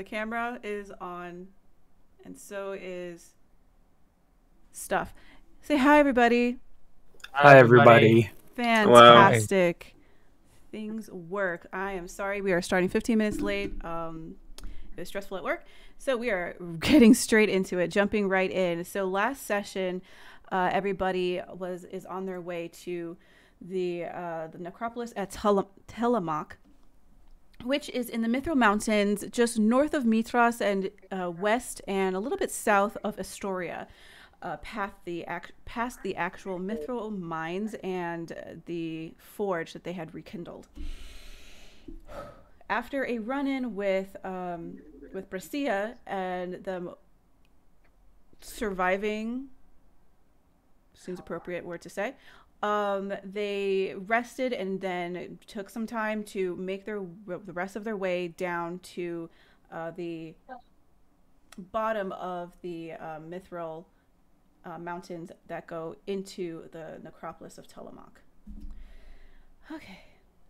the camera is on, and so is Stuff. Say hi, everybody. Hi, everybody. Fantastic. Wow. Things work. I am sorry we are starting 15 minutes late. It was stressful at work. So we are getting straight into it, jumping right in. So last session, everybody is on their way to the necropolis at Tillamook, which is in the Mithril Mountains, just north of Mithras and west and a little bit south of Astoria. Past the actual mithril mines and the forge that they had rekindled. After a run-in with Brescia and them surviving, seems appropriate word to say, they rested and then took some time to make the rest of their way down to the bottom of the mithril mountains that go into the necropolis of Tillamook. Okay.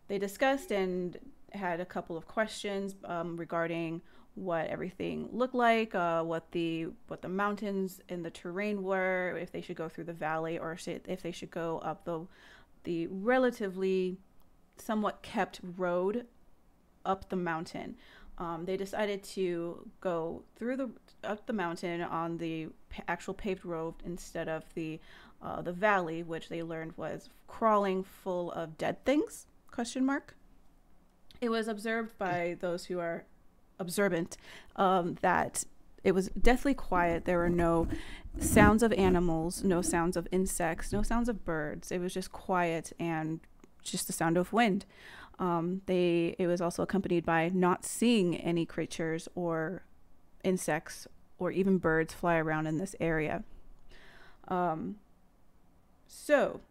They discussed and had a couple of questions regarding what everything looked like, what the mountains and the terrain were, if they should go through the valley or if they should go up the relatively somewhat kept road up the mountain. They decided to go up the mountain on the actual paved road instead of the valley, which they learned was crawling full of dead things? ? It was observed by those who are observant that it was deathly quiet. There were no sounds of animals, no sounds of insects, no sounds of birds. It was just quiet and just the sound of wind. It was also accompanied by not seeing any creatures or insects or even birds fly around in this area. So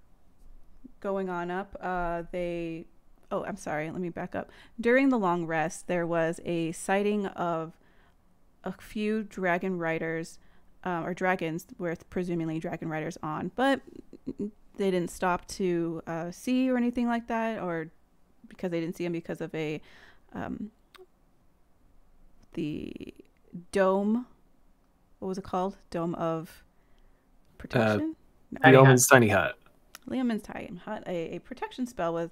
going on up, I'm sorry, let me back up. During the long rest, there was a sighting of a few dragon riders, or dragons with presumably dragon riders on, but they didn't stop to see or anything like that, or because they didn't see them because of the dome. What was it called? Dome of protection? Leoman's tiny hut. Leoman's tiny hut. A protection spell was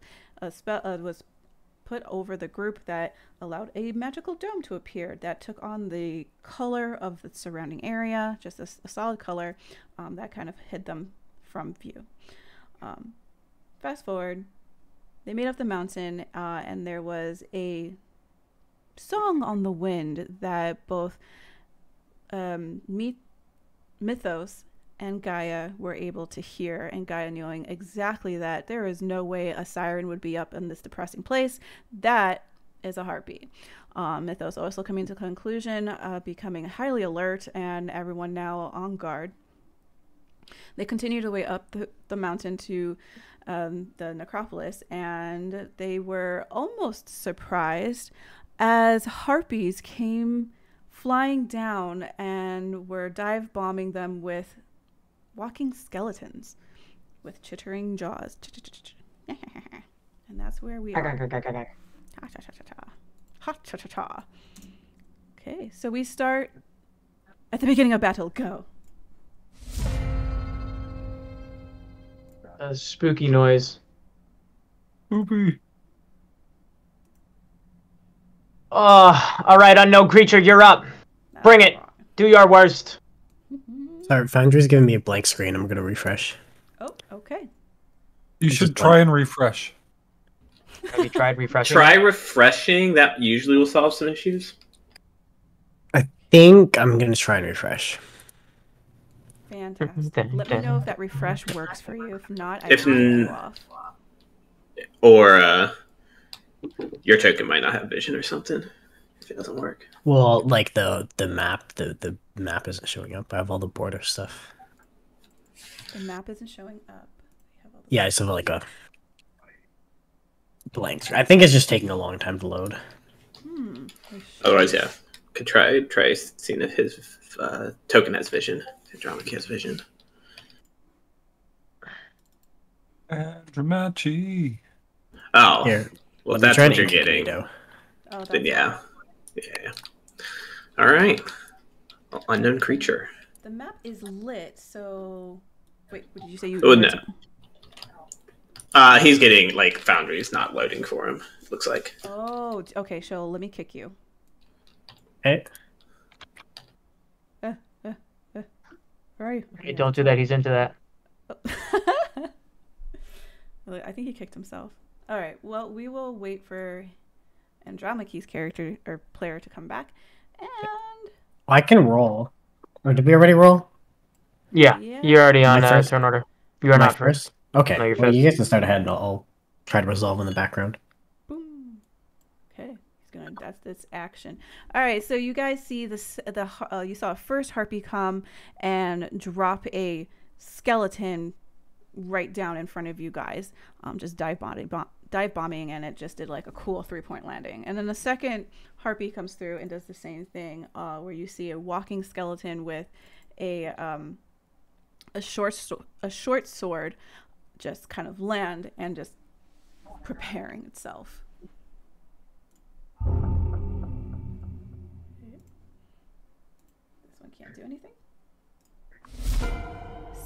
put over the group that allowed a magical dome to appear that took on the color of the surrounding area, just a solid color that kind of hid them from view. Fast forward. They made up the mountain, and there was a song on the wind that both Mythos and Gaia were able to hear, and Gaia knowing exactly that there is no way a siren would be up in this depressing place. That is a heartbeat. Mythos also coming to conclusion, becoming highly alert, and everyone now on guard. They continued their way up the mountain to the necropolis, and they were almost surprised as harpies came flying down and were dive bombing them with walking skeletons with chittering jaws. And that's where we are. Okay, so we start at the beginning of battle. Go. A spooky noise. Spoopy. All right, unknown creature, you're up. Bring it. Do your worst. Sorry, Foundry's giving me a blank screen. I'm gonna refresh. Oh, okay. You should try and refresh. Have you tried refreshing? Try refreshing. That usually will solve some issues. I think I'm gonna try and refresh. Fantastic. Let me know if that refresh works for you. If not, I will turn you off. Or your token might not have vision or something if it doesn't work. Well, like the map, the map isn't showing up. I have all the border stuff. The map isn't showing up. Yeah, I just have like a blank screen. I think it's just taking a long time to load. Otherwise, yeah, could try seeing if his token has vision. If Andromache has vision. Andromache. Oh, here. Well, if that's what you're getting. Oh, Then yeah. All right. Unknown creature. The map is lit, so wait, what did you say? You? Oh no. He's getting like Foundry's not loading for him. Looks like. Oh, okay. So let me kick you. Hey. Where are you? Hey, don't do that. He's into that. I think he kicked himself. All right. Well, we will wait for Andromache's character or player to come back, and I can roll. Or did we already roll? Yeah, you're already on first? turn order. You are not first. Okay. No, you're well, first. you guys can start ahead, and I'll try to resolve in the background. boom. Okay, he's gonna. That's this action. All right. So you guys see this. You saw a first harpy come and drop a skeleton right down in front of you guys. Just dive bombing, and it just did like a cool 3-point landing. And then the second harpy comes through and does the same thing, where you see a walking skeleton with a short sword just kind of land and just preparing itself. This one can't do anything.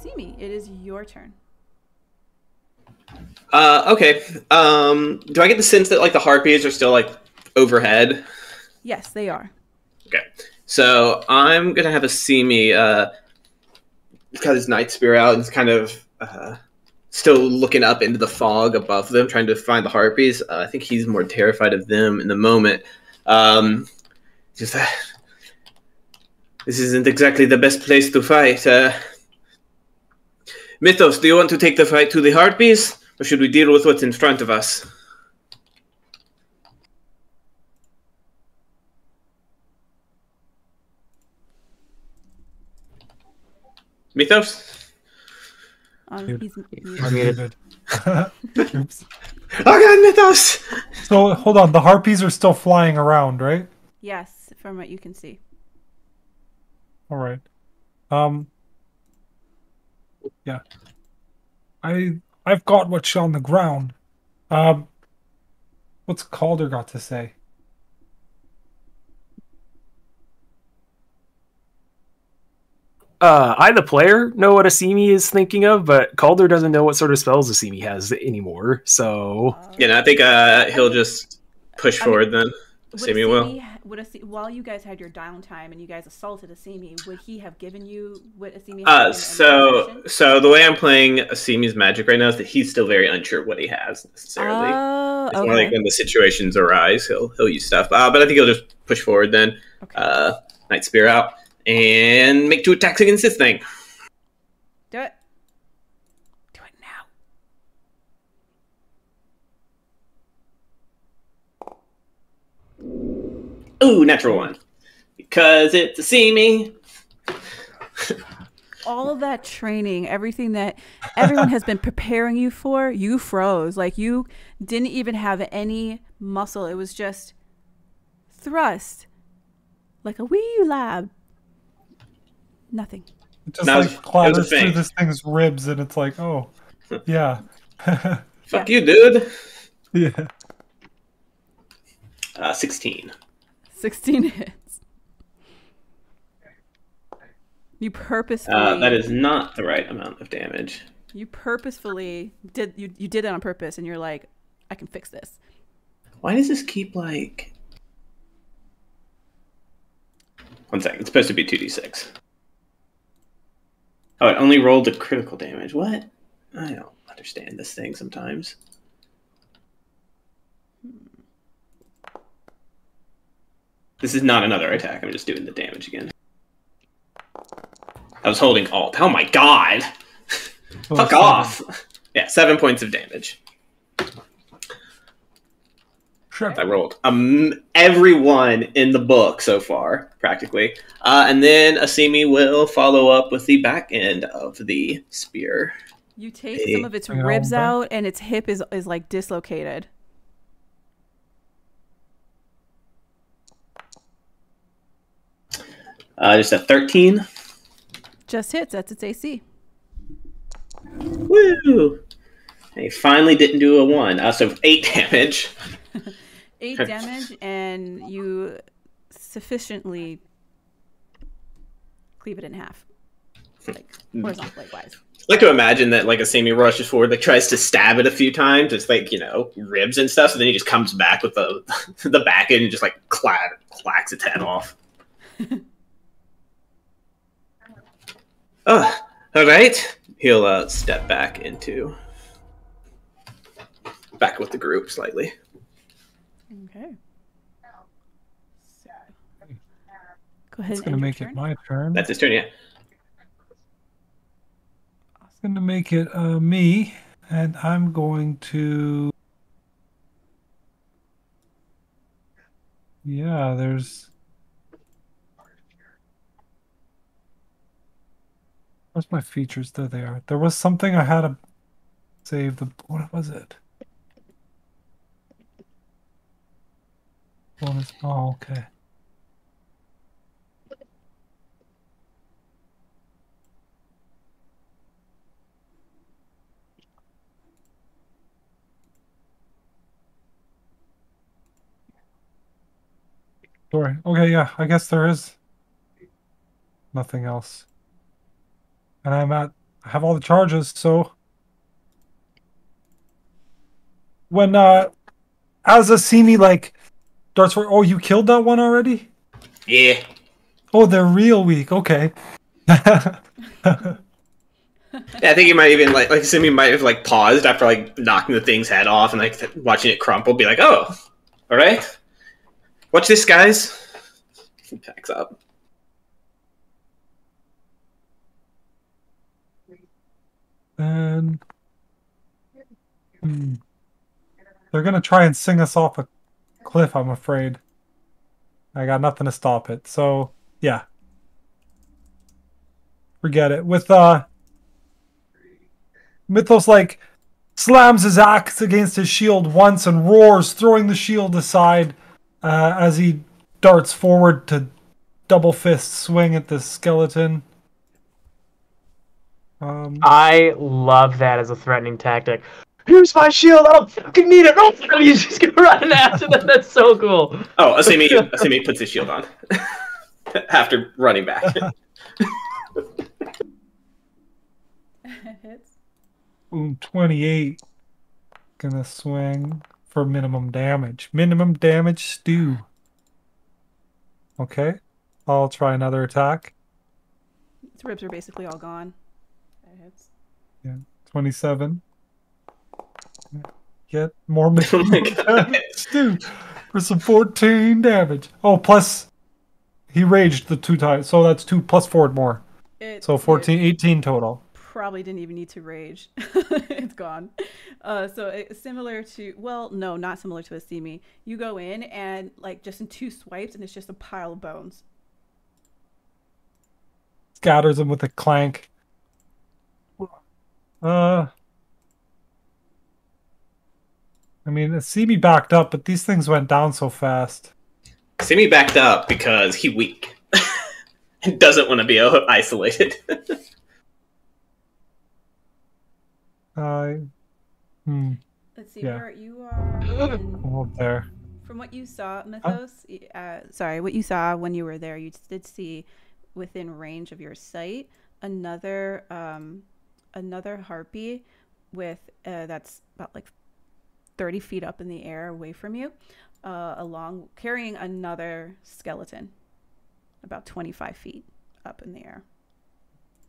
Simi, it is your turn. Okay. Do I get the sense that like the harpies are still like overhead? Yes, they are. Okay. So I'm gonna have a Simi. He's got his Night Spear out and he's kind of still looking up into the fog above them, trying to find the harpies. I think he's more terrified of them in the moment. Just this isn't exactly the best place to fight. Mythos, do you want to take the fight to the harpies, or should we deal with what's in front of us? Mythos? He's Muted. Oops. Oh god, Mythos! So hold on, the harpies are still flying around, right? Yes, from what you can see. All right. Yeah. I've got what's on the ground. What's Calder got to say? I, the player, know what Asimi is thinking of, but Calder doesn't know what sort of spells Asimi has anymore. So Yeah, no, I think he'll just push forward then. Asimi will. While you guys had your downtime and you guys assaulted Asimi, would he have given you what Asimi had? So the way I'm playing Asimi's magic right now is that he's still very unsure what he has necessarily. Oh, it's more like when the situations arise, he'll use stuff. But I think he'll just push forward then. Okay. Night Spear out and make 2 attacks against this thing. Do it. Do it now. Ooh, natural 1. Because it's a Asimi. All of that training, everything that everyone has been preparing you for, you froze. Like you didn't even have any muscle. It was just thrust. Like a wee lab. Nothing. It just like clatters through this thing's ribs and it's like, oh, yeah. Fuck you, dude. Yeah. 16. 16 hits. You purposefully... that is not the right amount of damage. You purposefully did... You did it on purpose, and you're like, I can fix this. Why does this keep, like... 1 second. It's supposed to be 2d6. Oh, it only rolled the critical damage. What? I don't understand this thing sometimes. This is not another attack. I'm just doing the damage again. I was holding Alt. Oh my god! Fuck off! Yeah, 7 points of damage. Sure. I rolled everyone in the book so far, practically. And then Asimi will follow up with the back end of the spear. You take some of its ribs out, and its hip is like dislocated. Just a 13. Just hits. That's its AC. Woo! He finally didn't do a 1. So 8 damage. 8 damage, and you sufficiently cleave it in half, like horizontal wise. I like to imagine that like a Simi rushes forward, like tries to stab it a few times. It's like, you know, ribs and stuff. So then he just comes back with the the back end and just like clacks its head off. Oh, all right. He'll step back with the group slightly. Okay. So, go ahead. It's gonna make it my turn. That's his turn, yeah. It's gonna make it me, and I'm going to. Yeah, there's. Where's my features? There they are. There was something I had to save. What was it? Bonus. Oh, okay. Sorry. Okay, yeah. I guess there is nothing else. And I have all the charges, so when as a Simi like darts for you killed that one already? Yeah. Oh, they're real weak. Okay. Yeah, I think he might even like Simi might have like paused after like knocking the thing's head off and like watching it crumple, be like, "Oh, all right, watch this, guys." He packs up. And they're gonna try and sing us off a cliff, I'm afraid. I got nothing to stop it. So yeah. Forget it. With Mythos like slams his axe against his shield once and roars, throwing the shield aside as he darts forward to double fist swing at the skeleton. I love that as a threatening tactic. Here's my shield. I don't fucking need it. Oh, you just gonna run after them. That's so cool. Oh, Asimi puts his shield on after running back. Hits. Boom, 28. Gonna swing for minimum damage. Minimum damage stew. Okay. I'll try another attack. Its ribs are basically all gone. That hits. Yeah. 27. Get more minimum damage stew for some 14 damage. Oh, plus he raged the 2 times. So that's 2 plus 4 more. So 14, 18 total. Probably didn't even need to rage. It's gone. So it's similar to, well, no, not similar to a Simi. You go in and like just in 2 swipes and it's just a pile of bones. Scatters him with a clank. I mean, a Simi backed up, but these things went down so fast. Simi backed up because he weak and doesn't want to be isolated. Let's see, Yeah. where you are. Oh, there. From what you saw, Mythos, sorry, what you saw when you were there, you did see within range of your sight another harpy with that's about like 30 feet up in the air away from you, along carrying another skeleton about 25 feet up in the air.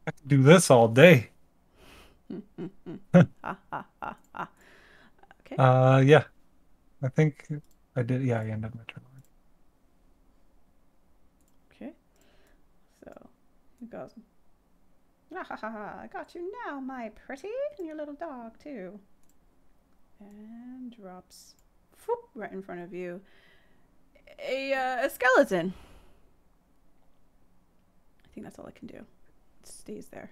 I can do this all day. Okay. Yeah. I think I did. Yeah, I ended my turn. Okay. So it goes. I got you now, my pretty, and your little dog too. And drops right in front of you a skeleton. I think that's all I can do. It stays there.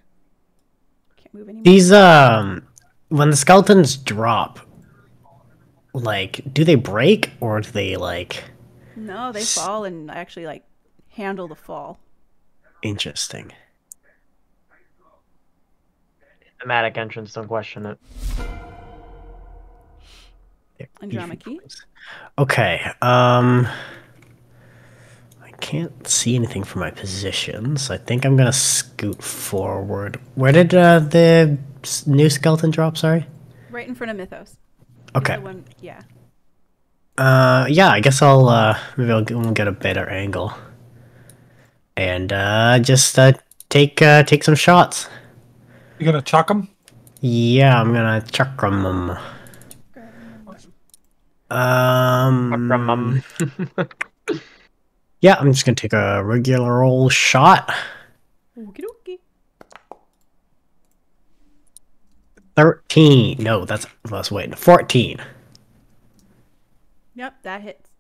Can't move anymore. These when the skeletons drop, like, do they break or do they like? No, they fall and actually like handle the fall. Interesting. Thematic entrance, don't question it. And drama key. Okay. I can't see anything from my position, so I think I'm gonna scoot forward. Where did the new skeleton drop? Sorry. Right in front of Mythos. He's Okay. the one, yeah. Yeah, I guess I'll maybe we'll get a better angle, and just take some shots. You gonna chuck him? Yeah, I'm gonna chuck 'em. Yeah, I'm just gonna take a regular old shot. Okie dokie. 13. No, that's let's wait. 14. Yep, that hits.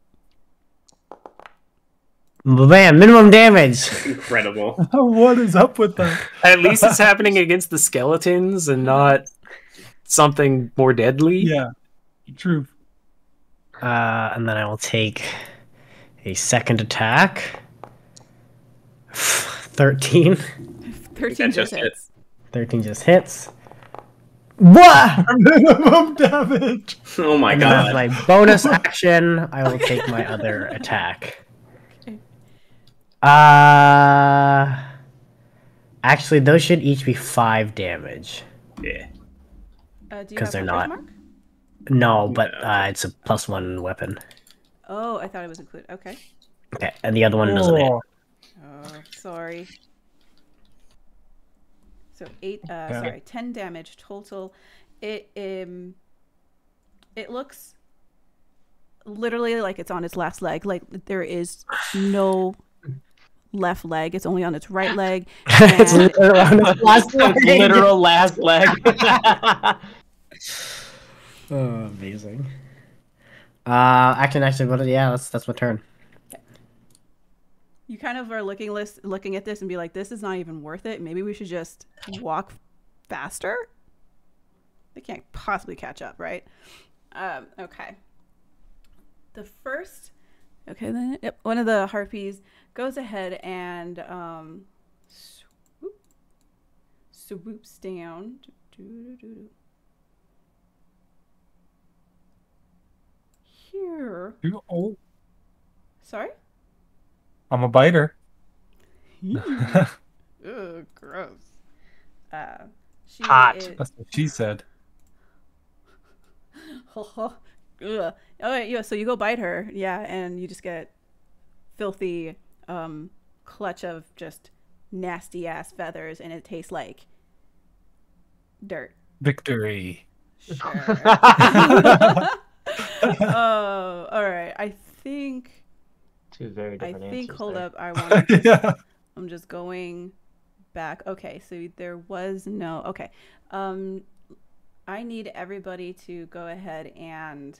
Man, minimum damage. Incredible. What is up with that? At least it's happening against the skeletons and not something more deadly. Yeah, true. And then I will take a second attack. 13. 13 just hits. 13 just hits. What? Minimum damage. Oh my And then as god. my bonus action, I will take my other attack. Actually, those should each be 5 damage. Yeah. Do you 'Cause have they're Hunter's not. Mark? No, but it's a +1 weapon. Oh, I thought it was included. Okay. Okay, and the other one doesn't hit. Oh, Oh, sorry. So 10 damage total. It looks literally like it's on its last leg. Like there is no left leg. It's only on its right leg. It's And literally on its last leg. Literal last leg. Oh, amazing. Actually, what? Yeah, that's my turn. you kind of are looking at this and be like, this is not even worth it. Maybe we should just walk faster. They can't possibly catch up, right? Okay. The first, okay, then yep, one of the harpies goes ahead and swoops down. Here. oh, Sorry? I'm a biter. Ugh, gross. She Hot. is- That's what she said. Ugh. Oh yeah, so you go bite her, yeah, and you just get filthy clutch of just nasty ass feathers, and it tastes like dirt. Victory. Sure. Oh, all right. I think. Two very different answers. Hold there. up. I want. To Yeah. I'm just going back. Okay, so there was no. Okay. I need everybody to go ahead and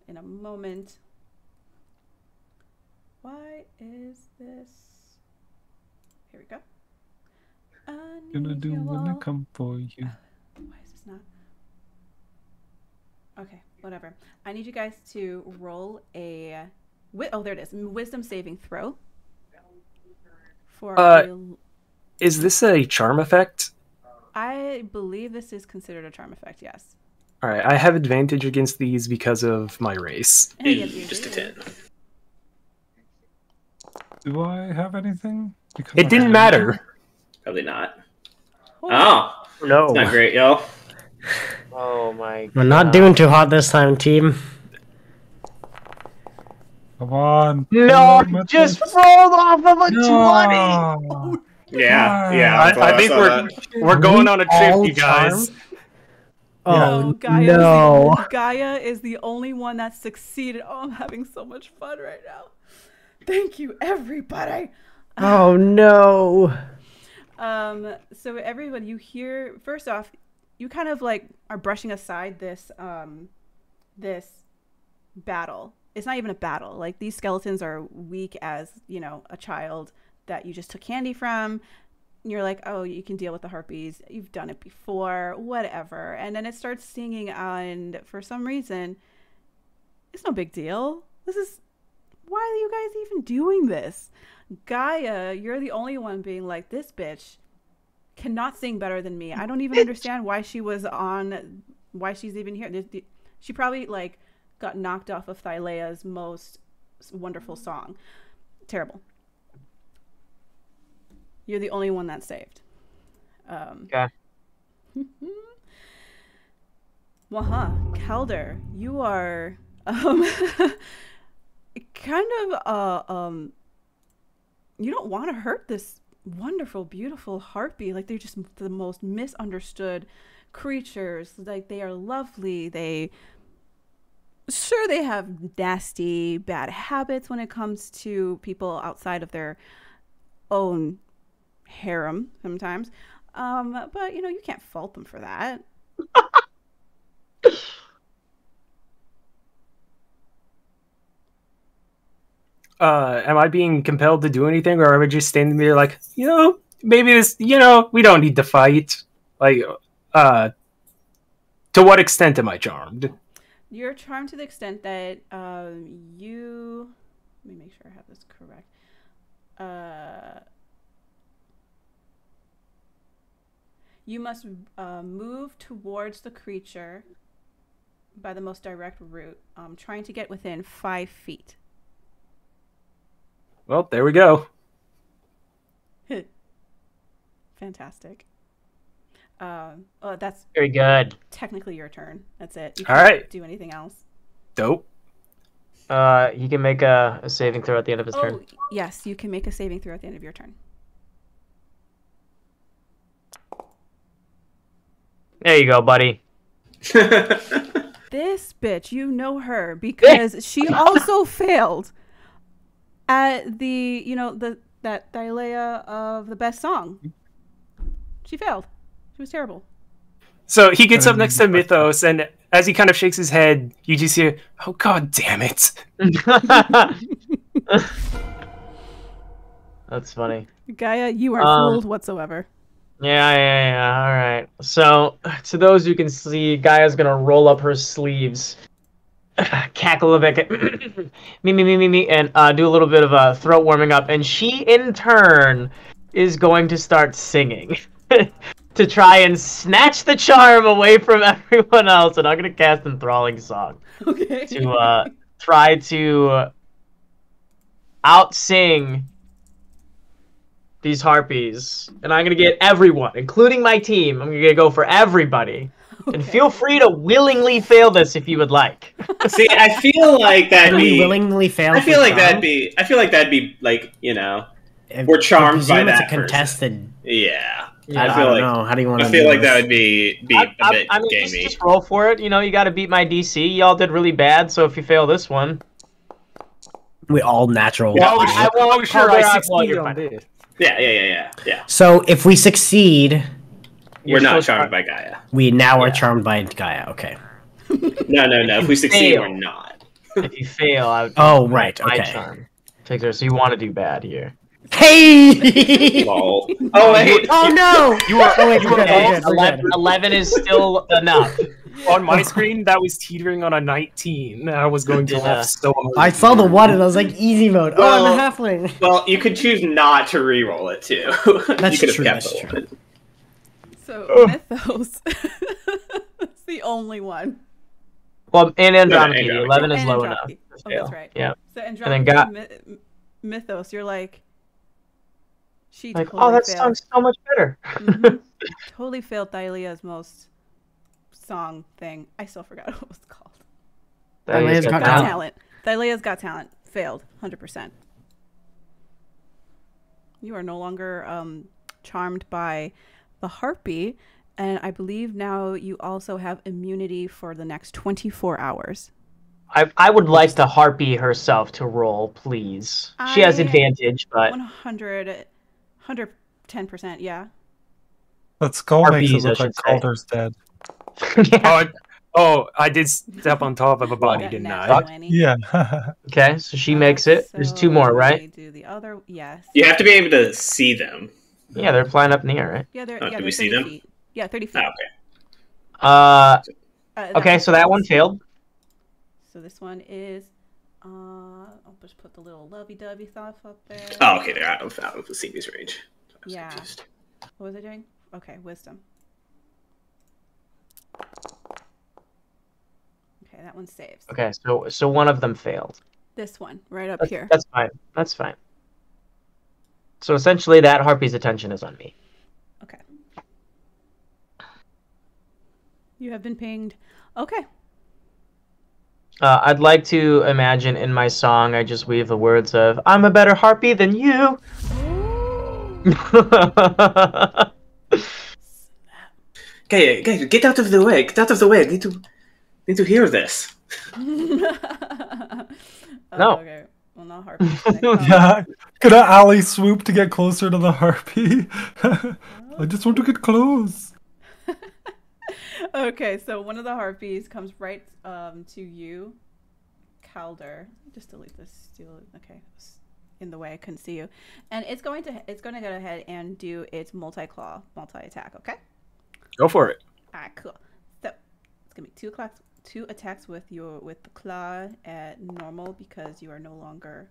in a moment. Why is this? Here we go. Gonna do when I come for you. Why is this not? Okay, whatever. I need you guys to roll a. Oh, there it is. Wisdom saving throw. Is this a charm effect? I believe this is considered a charm effect. Yes. All right, I have advantage against these because of my race. Just a 10. Do I have anything? Because It didn't matter. Probably not. Oh, No, it's not great, y'all. Oh my god. we're not doing too hot this time, team. Come on. No, Come on, just Mythos. rolled off of a 20! No. Yeah, yeah. I think we're going on a trip, All you guys. charmed? No, Oh Gaia no! Gaia is the only one that succeeded. Oh, I'm having so much fun right now. Thank you, everybody. Oh no! So everyone, you hear, first off, you kind of like are brushing aside this this battle. It's not even a battle. Like, these skeletons are weak as, you know, a child that you just took candy from. You're like, oh, you can deal with the harpies. You've done it before, whatever. And then it starts singing, and for some reason, it's no big deal. Why are you guys even doing this? Gaia, you're the only one being like, this bitch cannot sing better than me. I don't even understand why she's even here. She probably, like, got knocked off of Thylea's most wonderful song. Terrible. You're the only one that's saved. Okay. Calder, you are kind of you don't want to hurt this wonderful, beautiful harpy. Like, they're just the most misunderstood creatures. Like, they are lovely. They have nasty, bad habits when it comes to people outside of their own harem sometimes. But you can't fault them for that. Am I being compelled to do anything, or am I just standing there like, maybe this, we don't need to fight? Like, to what extent am I charmed? You're charmed to the extent that you... Let me make sure I have this correct. You must move towards the creature by the most direct route, trying to get within 5 feet. Well, there we go. Fantastic. That's Very good. technically your turn. That's it. You All can't right. do anything else. Dope. He can make a saving throw at the end of his turn. Yes, you can make a saving throw at the end of your turn. There you go, buddy. This bitch, you know her because she also failed at the, that Dylea of the best song. She failed. She was terrible. So he gets up next to Mythos, and as he kind of shakes his head, you just hear, "Oh, god damn it." That's funny. Gaia, you aren't fooled whatsoever. Yeah. All right. So, to those who can see, Gaia's gonna roll up her sleeves, cackle a bit, me, and do a little bit of a throat warming up, and she, in turn, is going to start singing to try and snatch the charm away from everyone else. And I'm gonna cast Enthralling Song to try to out-sing these harpies, and I'm gonna get everyone, including my team. I'm gonna go for everybody, and feel free to willingly fail this if you would like. See, I feel like that'd Can we be. willingly fail? I for feel like charm? that'd be. I feel like that'd be like If- we're charmed I presume by it's that a contested. Yeah. Yeah, I I feel don't like. know. How do you want to? I feel like that would be a bit I mean, gamey. just roll for it. You got to beat my DC. Y'all did really bad, so if you fail this one, We all natural. Well, ones. I won't sure, cover I out while succeed you're on fine. this. Yeah. So if we succeed, We're not still charmed by Gaia. we now are Yeah. charmed by Gaia. Okay. No. If we succeed, Fail. we're not. If you fail, I would. Oh, right, My okay. charm. Take her. So you want to do bad here. Hey! Lol. Oh wait. Oh no! You are, Oh, wait, you we're are good, we're good, we're 11, good. 11 is still enough. on my screen. That was teetering on a 19. I was going to Yeah. laugh so hard. I saw the one and I was like, easy mode. Well- I'm a halfling. Well, you could choose not to re-roll it too. That's you could have true, kept that's the true. one. So Mythos. It's the only one. Well, and Andromeda, Andromeda. 11 is And low Andromeda. enough. to Oh, fail. that's right. Yeah. So then Andromeda, Mythos, you're like, she Like, totally that failed. song's so much better. Mhm. Totally failed Thylea's most song thing. I still forgot what it was called. Thylea's got Got Got Talent. talent. Thylea's Got Talent. Failed. 100%. You are no longer charmed by the harpy, and I believe now you also have immunity for the next 24 hours. I would like the harpy herself to roll, please. She has I- advantage, but 110%, yeah. That skull makes Harpies, it I look like should say. Calder's dead. I did step on top of a body, Got didn't natural I? 20. Yeah. okay, so she makes it. There's 2 more, So right? we do the other, yes. You have to be able to see them. Yeah, they're flying up in the air, right? Yeah, they're, Oh, yeah, do they're we see 30 them? feet. Yeah, 30 feet. Oh, okay. Okay, so that one failed. So this one is, I'll just put the little lovey-dovey stuff up there. Oh, okay. They're out of the Seamy's range. I was Yeah. confused. What was I doing? Okay, wisdom. Okay, that one saves. Okay, so one of them failed. This one, right up That's, here. that's fine. That's fine. So essentially, that harpy's attention is on me. Okay. You have been pinged. Okay. I'd like to imagine in my song, I just weave the words of "I'm a better harpy than you." Okay, guys, get out of the way. Get out of the way. I need to hear this. No. Okay. Well, not harpies. Yeah, could Ali swoop to get closer to the harpy? I just want to get close. Okay, so one of the harpies comes right to you, Calder. Just delete this. Okay, it was in the way. I couldn't see you, and it's going to go ahead and do its multi-claw, multi-attack. Okay. Go for it. All right, cool. So it's gonna be two attacks with the claw at normal because you are no longer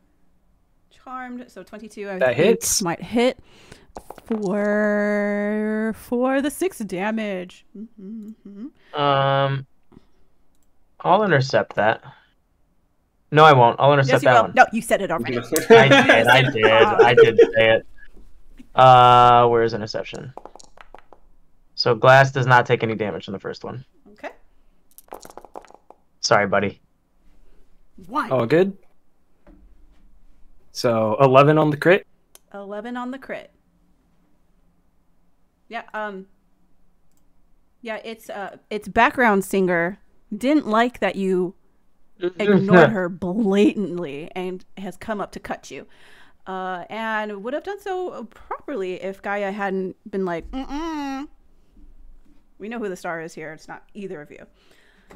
charmed. So 22. I That think hits. might hit for the 6 damage. I'll intercept that. No, I won't. I'll intercept Yes, you that will. one. No, you said it already. I did say it. Where's interception? So glass does not take any damage from the first one. Okay. Sorry, buddy. 1. All good. So 11 on the crit. 11 on the crit. Yeah. Yeah. Its background singer didn't like that you ignored her blatantly and has come up to cut you. And would have done so properly if Gaia hadn't been like, we know who the star is here. It's not either of you. So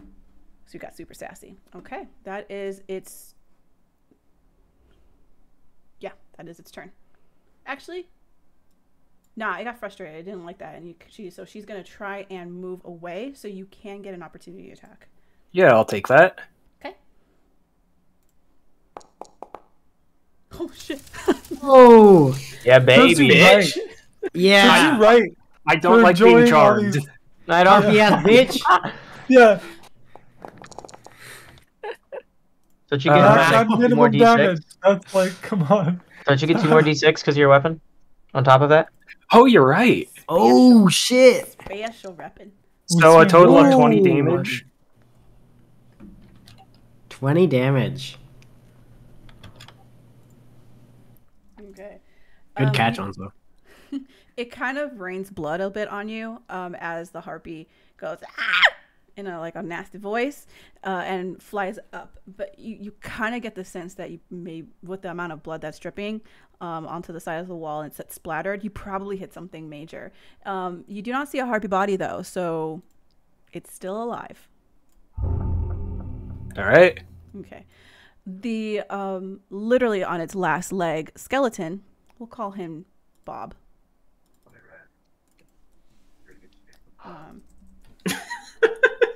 you got super sassy. Okay, that is its. Yeah, that is its turn. Actually, nah, I got frustrated. I didn't like that, and so she's gonna try and move away so you can get an opportunity attack. Yeah, I'll take that. Okay. Oh shit. Oh, Yeah, Serves you baby. right. Bitch. yeah. Serves you right. I don't For like being enjoying all charmed. these- I don't. Yeah, bitch. Yeah, Don't you that's get two more minimum d6? damage. That's like, come on. Don't you get 2 more d6 because of your weapon? On top of that? Oh, you're right. Oh shit. Special weapon. So a total of 20 Ooh. damage. 20 damage. Okay. Good catch, Onzo. It kind of rains blood a bit on you as the harpy goes in a nasty voice and flies up. But you kind of get the sense that you may, with the amount of blood that's dripping onto the side of the wall and it's splattered, you probably hit something major. You do not see a harpy body though, so it's still alive. All right. Okay. The literally on its last leg skeleton, we'll call him Bob.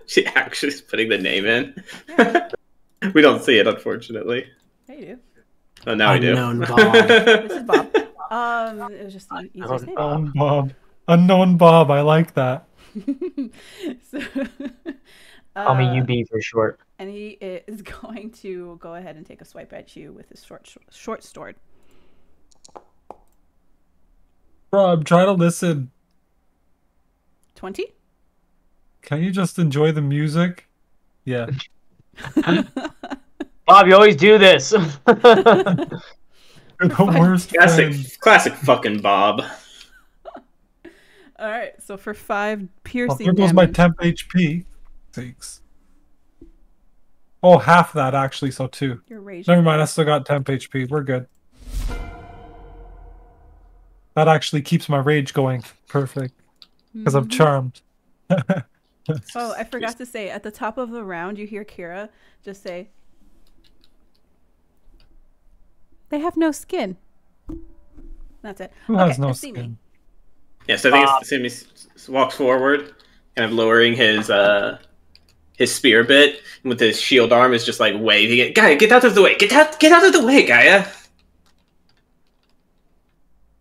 She actually is putting the name in. Yeah, We don't see it, unfortunately. yeah, you do. Oh, now we do. Unknown Bob. This is Bob. It was just the easiest name. Unknown Bob. Unknown Bob. I like that. So, Call me UB for short. and he is going to go ahead and take a swipe at you with his short sword. Rob, try to listen. 20? Can you just enjoy the music? Yeah. Bob, you always do this. You're the worst friend. Classic fucking Bob. All right, so for 5 Oh, piercing there goes my damage. temp HP. Thanks. Oh, half that actually, so 2. Your rage. Never mind, I still got temp HP. We're good. That actually keeps my rage going. Perfect. Because I'm charmed. Oh, I forgot to say, at the top of the round, you hear Kira just say, "They have no skin." That's it. Who has Okay, no let's see me. skin? Yeah, so I think Simi walks forward, kind of lowering his spear bit, and with his shield arm is just like waving it. Gaia, get out of the way! Get out of the way, Gaia!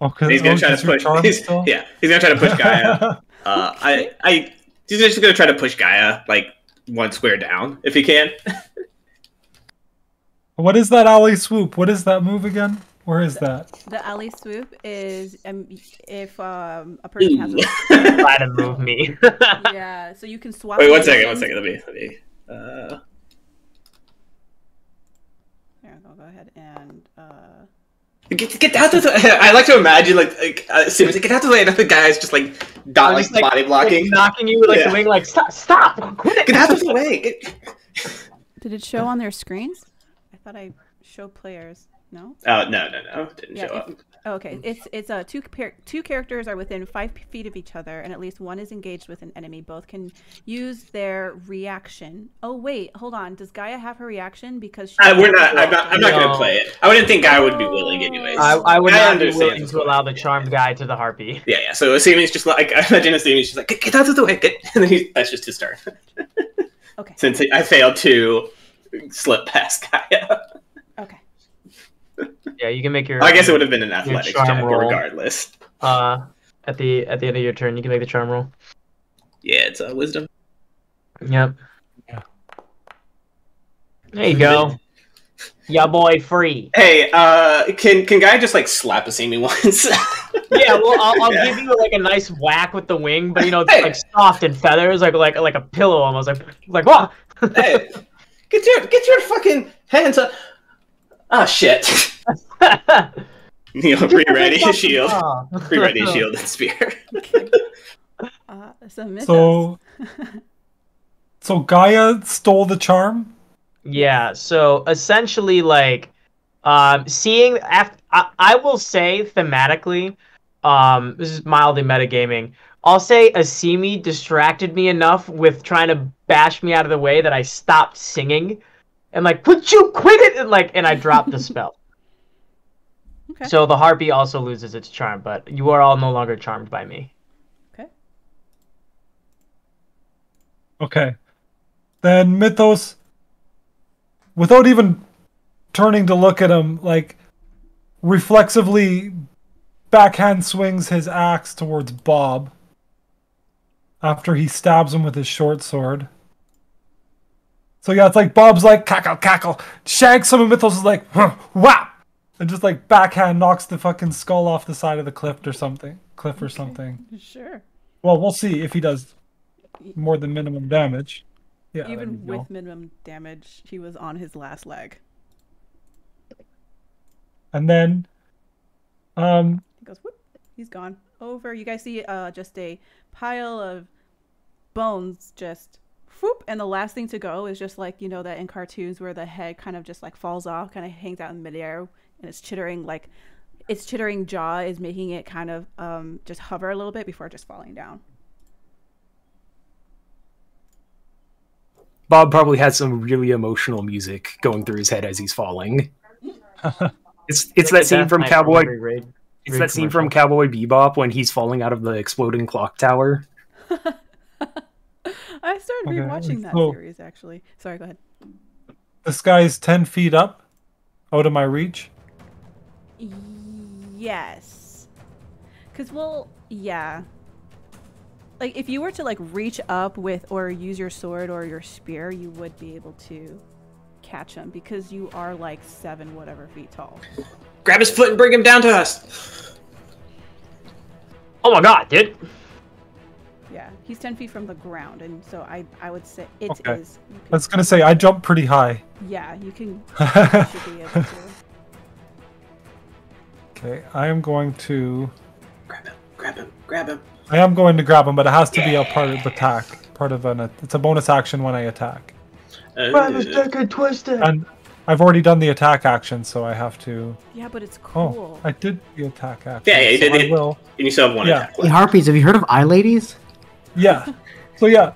Oh, because He's gonna try to push. He's gonna try to push Gaia. He's just gonna try to push Gaia like 1 square down if he can. What is that alley swoop? What is that move again? Where is that? The alley swoop is if a person has a Try to move me. yeah, so you can swap. Wait, one second. positions. Let me. Here, I'll go ahead and. Get out of the way. I like to imagine seriously, get out of the way. Another guy's just like body blocking, like, knocking you with like the wing. Like stop! Quit it! Get out of the way. Did it show on their screens? I thought I showed players. No. Oh no, didn't show up. Okay, it's two characters are within 5 feet of each other, and at least one is engaged with an enemy. Both can use their reaction. Oh wait, hold on. Does Gaia have her reaction? Because she I'm not going to play it. I wouldn't think Gaia would be willing anyways. I would not be understand willing to allow the charmed guy to the harpy. Yeah. So Asimi's just like, I imagine Asimi's just like, get out of the way, and then that's just his turn. Okay. Since I failed to slip past Gaia. Okay. Yeah, you can make your. I guess it would have been an athletics charm check roll. regardless. At the end of your turn, you can make the charm roll. Yeah, it's wisdom. Yep. Yeah. There you go. Ya boy, free. Hey, can Guy just like slap Asimi once? Yeah, well, I'll give you like a nice whack with the wing, but it's Hey. like soft and feathers, like a pillow almost, like what? Hey, get your fucking hands up! Oh shit! Re-ready a shield. Re-ready a shield and spear. So Gaia stole the charm? Yeah, so essentially, like, seeing I will say thematically, this is mildly metagaming. I'll say Asimi distracted me enough with trying to bash me out of the way that I stopped singing, and like, would you quit it? And I dropped the spell. Okay. So the harpy also loses its charm, but you are all no longer charmed by me. Okay. Okay. Then Mythos, without even turning to look at him, like, reflexively backhand swings his axe towards Bob after he stabs him with his short sword. So yeah, it's like Bob's like, cackle, shanks him, and Mythos is like, whap! And just like backhand knocks the fucking skull off the side of the cliff or something. Sure. Well, we'll see if he does more than minimum damage. Yeah. Even with minimum damage, he was on his last leg. And then, He goes, whoop, he's gone. Over. You guys see just a pile of bones just whoop, and the last thing to go is just like, that in cartoons where the head kind of just like falls off, kind of hangs out in midair, and it's chittering, like its chittering jaw is making it kind of just hover a little bit before just falling down. Bob probably has some really emotional music going through his head as he's falling. It's that scene from Cowboy. It's that scene from Cowboy Bebop when he's falling out of the exploding clock tower. I started rewatching that series, actually. Sorry, go ahead. This guy's 10 feet up, out of my reach. Yes. Because, yeah. Like, if you were to, like, reach up with or use your sword or your spear, you would be able to catch him because you are, like, 7 whatever feet tall. Grab his foot and bring him down to us. Oh my god, dude. Yeah, he's 10 feet from the ground, and so I would say it is. Okay. I was going to say, I jump pretty high. Yeah, you can. You should be able to. Okay, I am going to... Grab him. I am going to grab him, but it has to be a part of the attack. It's a bonus action when I attack. Twisted. And I've already done the attack action, so I have to... Yeah, but it's cool. Oh, I did the attack action. Yeah, you so did. I will. And you still have one attack Hey, left. Harpies, have you heard of eye ladies? Yeah. So yeah,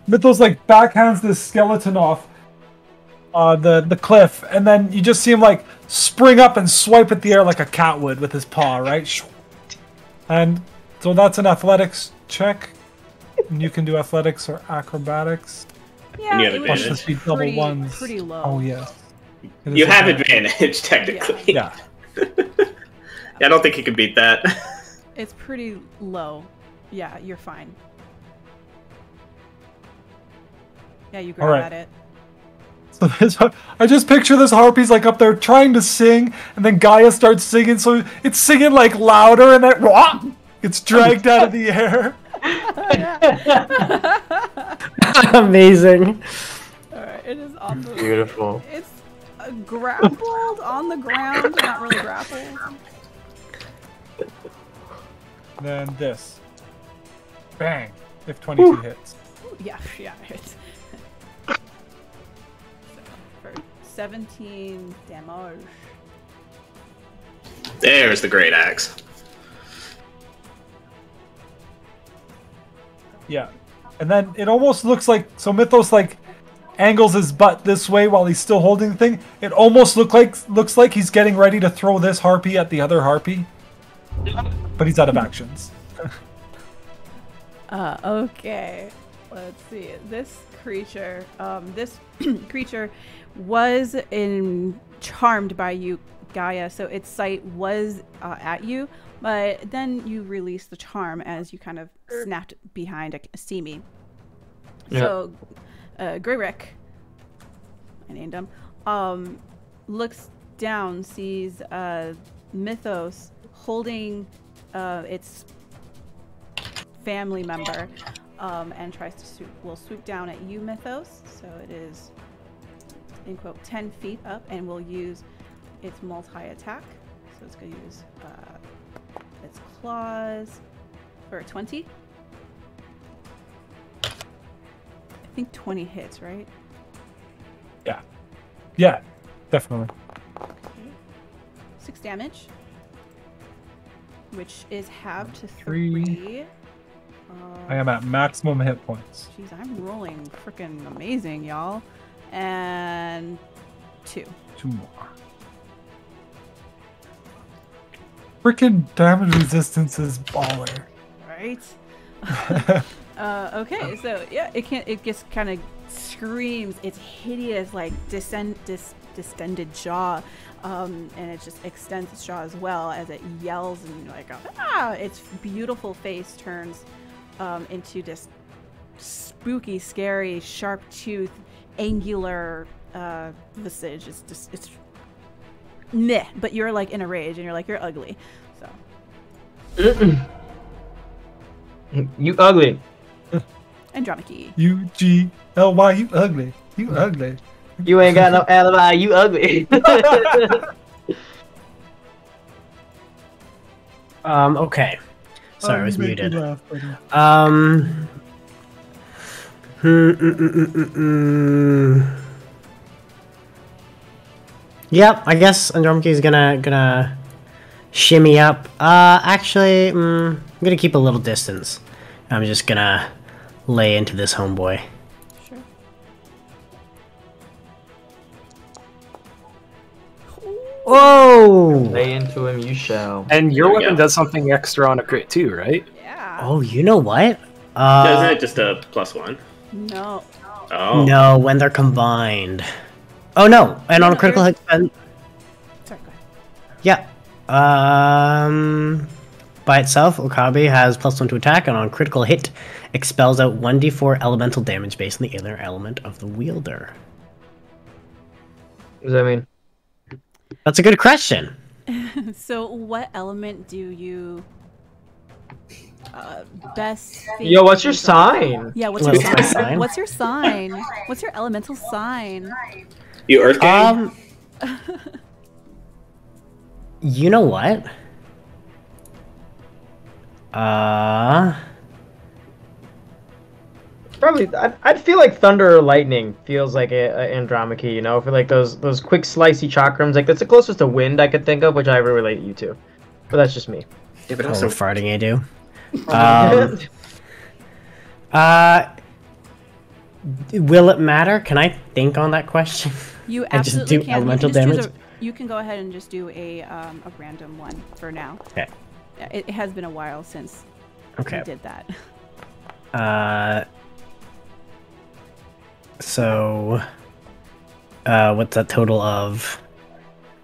Mythos like backhands this skeleton off the cliff, and then you just see him like spring up and swipe at the air like a cat would with his paw, right? And so that's an athletics check. And you can do athletics or acracrobatics. Yeah, And you have it would Plus advantage. just be double pretty, ones. pretty low. Oh yes. It is You have advantage, technically. Yeah. Yeah, I don't think you can beat that. It's pretty low. Yeah, you're fine. Yeah, you grab Alright. at it. So I just picture this harpy's like up there trying to sing, and then Gaia starts singing, so it's singing like louder, and then wah, it's dragged out of the air. Amazing. Alright, it is on the... Beautiful. It's grappled on the ground, not really grappled. Then this. Bang. If 22 hits. Ooh, yeah, it's... For 17 damage. There's the great axe. Yeah. And then it almost looks like, so Mythos like angles his butt this way while he's still holding the thing. It almost looks like he's getting ready to throw this harpy at the other harpy. But he's out of actions. Okay. Let's see. This creature was charmed by you, Gaia, so its sight was at you, but then you released the charm as you kind of snapped behind a Simi. Yep. So, Greyrick, I named him, looks down, sees Mythos holding its family member, and tries to will swoop down at you, Mythos. So it is, in quote, 10 feet up, and will use its multi-attack. So it's going to use its claws for 20. I think 20 hits, right? Yeah, definitely. Okay. 6 damage, which is halved to 3. I am at maximum hit points. Jeez, I'm rolling freaking amazing, y'all. And 2. 2 more. Freaking damage resistance is baller. Right? Okay, so yeah, it just kind of screams its hideous, like, distended jaw, and it just extends its jaw as well as it yells, and like, its beautiful face turns into this spooky, scary, sharp-toothed, angular visage. It's meh, but you're like in a rage, and you're like, you're ugly, so. You ugly. Andromache. UGLY, you ugly. You ugly. You ain't got no alibi. You ugly. Okay. Sorry, I was you make me muted. laugh, buddy. Yep, I guess Andromache's gonna shimmy up. Actually, I'm gonna keep a little distance. I'm just gonna lay into this homeboy. Sure. Whoa! Lay into him, you shall. And your There we weapon go. does something extra on a crit too, right? Yeah. Oh, you know what? Isn't it just a +1? No. Oh. No, when they're combined. Oh no, and on a critical hit. Sorry, go ahead. Yeah. By itself, Okabe has +1 to attack, and on critical hit, expels out 1d4 elemental damage based on the inner element of the wielder. What does that mean? That's a good question. So, what element do you best? Think Yo, what's your is- sign? Yeah, what's your What's my sign? sign? What's your sign? What's your elemental sign? You Earth Gang? You know what? Probably, I'd feel like thunder or lightning feels like a Andromache, you know? I feel like those quick slicey chakrams, like that's the closest to wind I could think of, which I relate you to. But that's just me. Yeah, but Oh, also, farting I do. Will it matter? Can I think on that question? You I just absolutely do can. elemental you can just damage? you can go ahead and just do a random one for now. Okay. Yeah, it has been a while since Okay. we did that. So, what's that total of?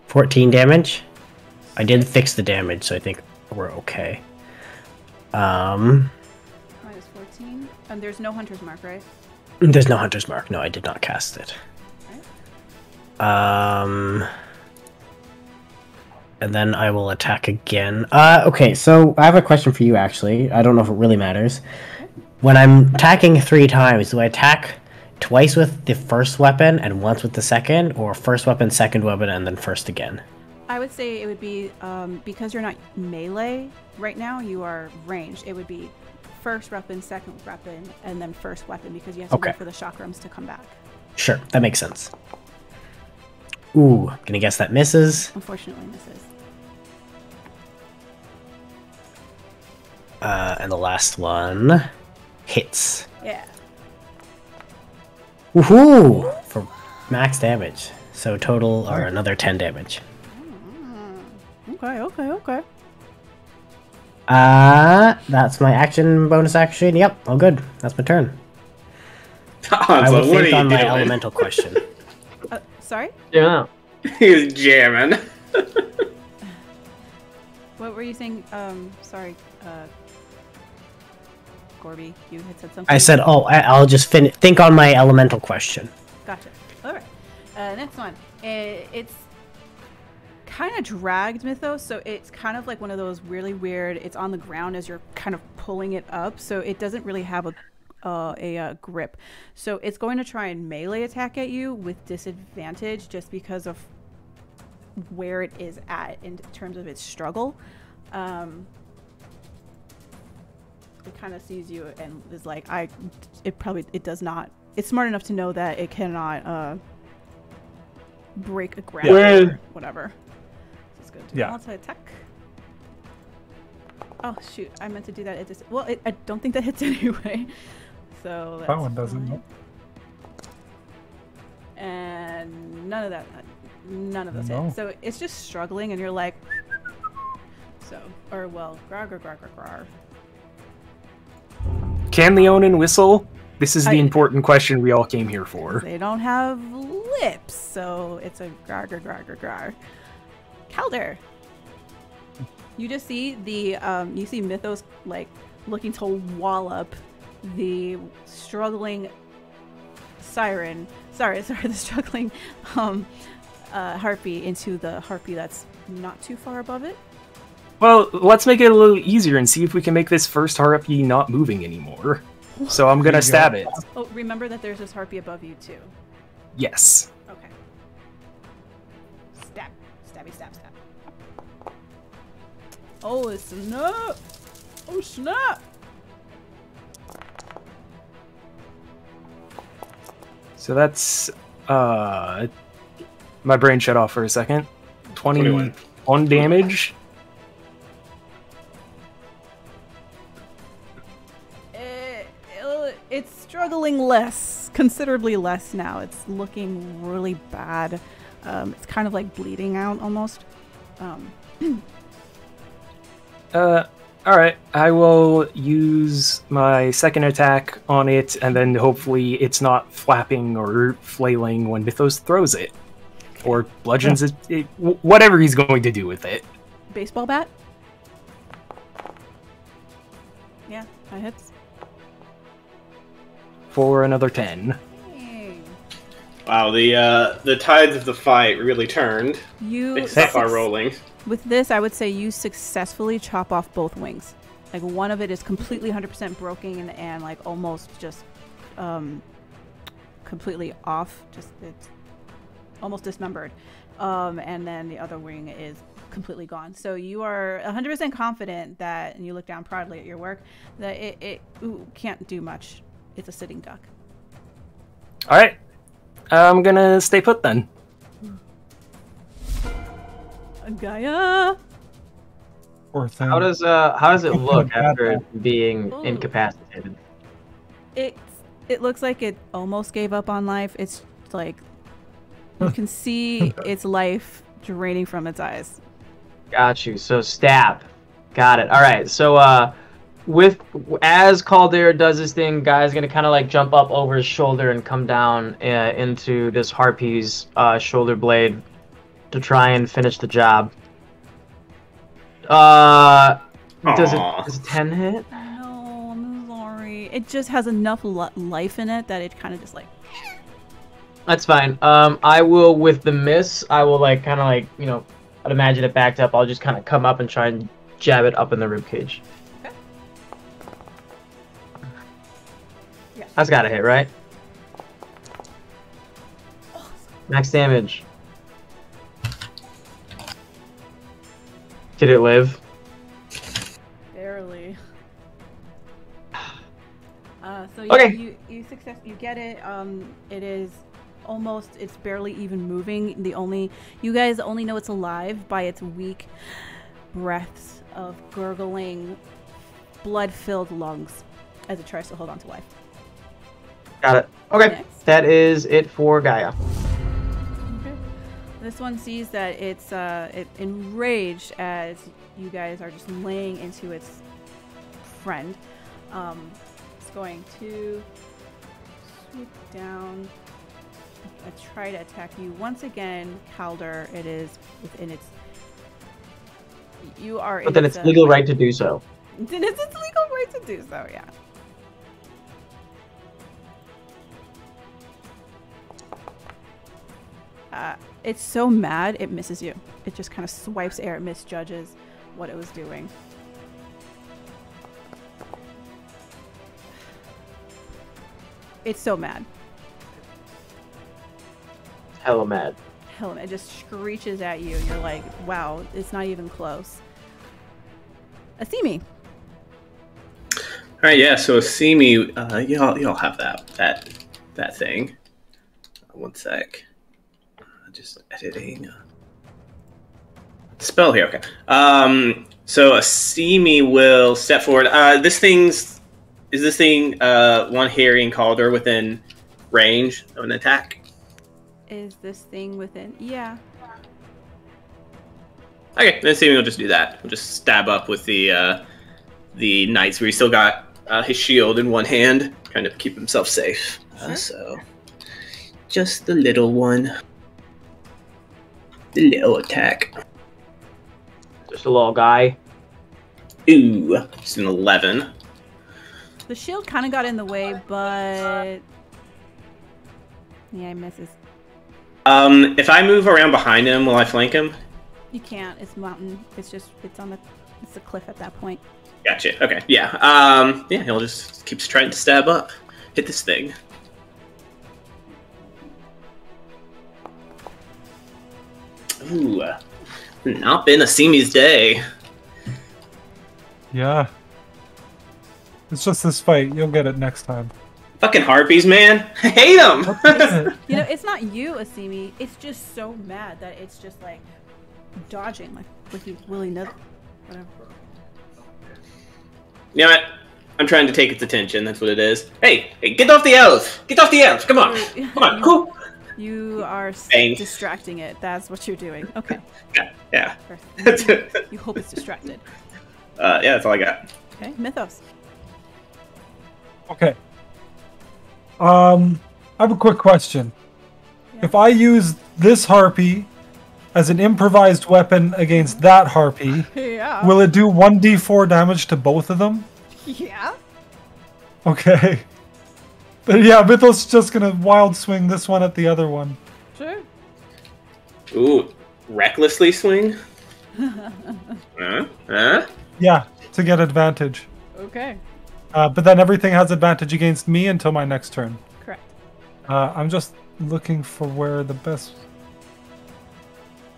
14 damage? I did fix the damage, so I think we're okay. -14. And there's no hunter's mark, right? There's no hunter's mark. No, I did not cast it. And then I will attack again. Okay, so I have a question for you, actually. I don't know if it really matters. When I'm attacking 3 times, do I attack twice with the first weapon and once with the second, or first weapon, second weapon, and then first again? I would say it would be, because you're not melee right now, you are ranged. It would be first weapon, second weapon, and then first weapon, because you have to wait for the chakrams to come back. Sure, that makes sense. Ooh, gonna guess that misses. Unfortunately, misses. And the last one hits. Yeah. Woohoo! For max damage. So total are another 10 damage. Okay. That's my action, bonus action. Yep, all good. That's my turn. I will think on my elemental question. Sorry? Yeah. He's jamming. What were you saying? Sorry, Gorby, you had said something. I said, I'll just think on my elemental question. Gotcha. All right. Next one. It's kind of dragged mythos, so it's kind of like one of those really weird. It's on the ground as you're kind of pulling it up, so it doesn't really have a grip. So it's going to try and melee attack at you with disadvantage, just because of where it is at in terms of its struggle. It kind of sees you and is like, it does not. It's smart enough to know that it cannot break a ground or whatever. So it's going to multi-attack. Oh shoot! I meant to do that. I don't think that hits anyway. So that's That one doesn't. Nope. And none of those hit. So it's just struggling, and you're like, grar. Can Leonin whistle? This is the important question we all came here for. They don't have lips, so it's a grar. Calder. You just see you see Mythos like looking to wallop the struggling siren. Sorry, the struggling harpy into the harpy that's not too far above it. Well, let's make it a little easier and see if we can make this first harpy not moving anymore. So I'm gonna stab it. Oh, remember that there's this harpy above you too. Yes. Okay. Stab. Oh, snap! Oh, snap! So that's my brain shut off for a second. 21 damage. It's struggling considerably less now. It's looking really bad. It's kind of like bleeding out almost. Alright, I will use my second attack on it, and then hopefully it's not flapping or flailing when Mythos throws it. Or bludgeons it, whatever he's going to do with it. Baseball bat? Yeah, that hits. For another 10. Dang. Wow, the tides of the fight really turned. They stop our rolling. With this, I would say you successfully chop off both wings. Like one of it is completely 100% broken and like almost just completely off. Just it's almost dismembered. And then the other wing is completely gone. So you are 100% confident that, and you look down proudly at your work, that it can't do much. It's a sitting duck. Alright. I'm gonna stay put then. Gaia! Poor thing. How does it look after being incapacitated? It looks like it almost gave up on life. It's like you can see its life draining from its eyes. Got you. So stab. Got it. All right. So as Calder does this thing, Guy's gonna kind of like jump up over his shoulder and come down into this harpy's shoulder blade to try and finish the job. Does it 10 hit? No, I'm sorry. It just has enough life in it that it kind of just like That's fine. I will, with the miss, I will like kind of like, you know, I'd imagine it backed up. I'll just kind of come up and try and jab it up in the ribcage. Okay. Yeah. That's gotta hit, right? Max damage. Did it live? Barely. So Okay. you success. You get it. It is almost. It's barely even moving. You guys only know it's alive by its weak breaths of gurgling, blood-filled lungs as it tries to hold on to life. Got it. Okay. Next. That is it for Gaia. Okay. This one sees that it's enraged as you guys are just laying into its friend. It's going to swoop down and try to attack you once again, Calder. It is within its. You are. But then it's legal right to do so. Then it's its legal right to do so. Yeah. It's so mad it misses you. It just kind of swipes air. It misjudges what it was doing. It's so mad. Hella mad. Hell, it just screeches at you. You're like, wow, it's not even close. Asimi. All right, yeah. So Asimi, y'all have that thing. One sec. Just editing. Spell here, okay. So Asimi will step forward. Is this thing one Harry Calder within range of an attack? Is this thing within? Yeah. Okay, then Asimi will just do that. We'll just stab up with the knights where he still got his shield in one hand, trying to keep himself safe. Sure. So just the little one. The little attack. Just a little guy. Ooh, it's an 11. The shield kind of got in the way, but yeah, he misses. If I move around behind him, will I flank him? You can't. It's mountain. It's a cliff at that point. Gotcha. Okay. Yeah. Yeah. He'll just keeps trying to stab up, hit this thing. Ooh, not been Asimi's day. Yeah. It's just this fight. You'll get it next time. Fucking harpies, man. I hate them. You know, it's not you, Asimi. It's just so mad that it's just like dodging, like you willy-nilly. Whatever. You know what? I'm trying to take its attention. That's what it is. Hey, get off the elf! Get off the elf! Come on! Come on! Cool. You are Bang. distracting it. That's what you're doing. Okay. Yeah. You hope it's distracted. Yeah, that's all I got. Okay, Mythos. Okay. I have a quick question. Yeah. If I use this harpy as an improvised weapon against that harpy, Yeah. will it do 1d4 damage to both of them? Yeah. Okay. But yeah, Mythos is just gonna wild swing this one at the other one. Sure. Ooh, recklessly swing? Huh? Yeah, to get advantage. Okay. But then everything has advantage against me until my next turn. Correct. I'm just looking for where the best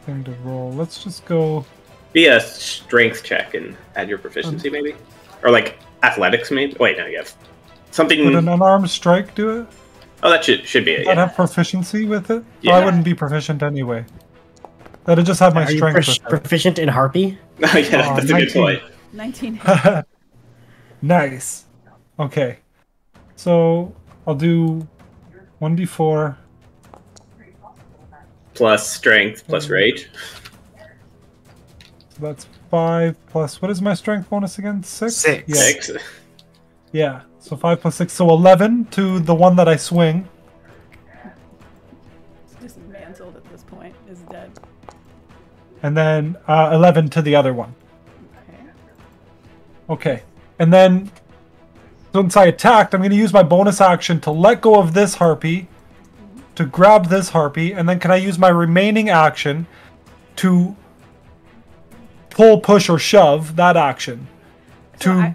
thing to roll. Let's just go. Be a strength check and add your proficiency, maybe? Or like athletics, maybe? Wait, no, you have something. Would an unarmed strike do it? Oh, that should be it. I'd Yeah. have proficiency with it? Yeah. Well, I wouldn't be proficient anyway. That'd just have my Are you strength with it. proficient in harpy? Oh, yeah, that's a good 19. point. 19. Nice. Okay. So I'll do 1d4. Plus strength, plus rage. So that's 5 plus. What is my strength bonus again? 6? 6. Yeah. 6. Yeah. So 5 plus 6. So 11 to the one that I swing. It's dismantled at this point. Is dead. And then 11 to the other one. Okay. Okay. And then, since I attacked, I'm going to use my bonus action to let go of this harpy to grab this harpy, and then can I use my remaining action to pull, push, or shove that action to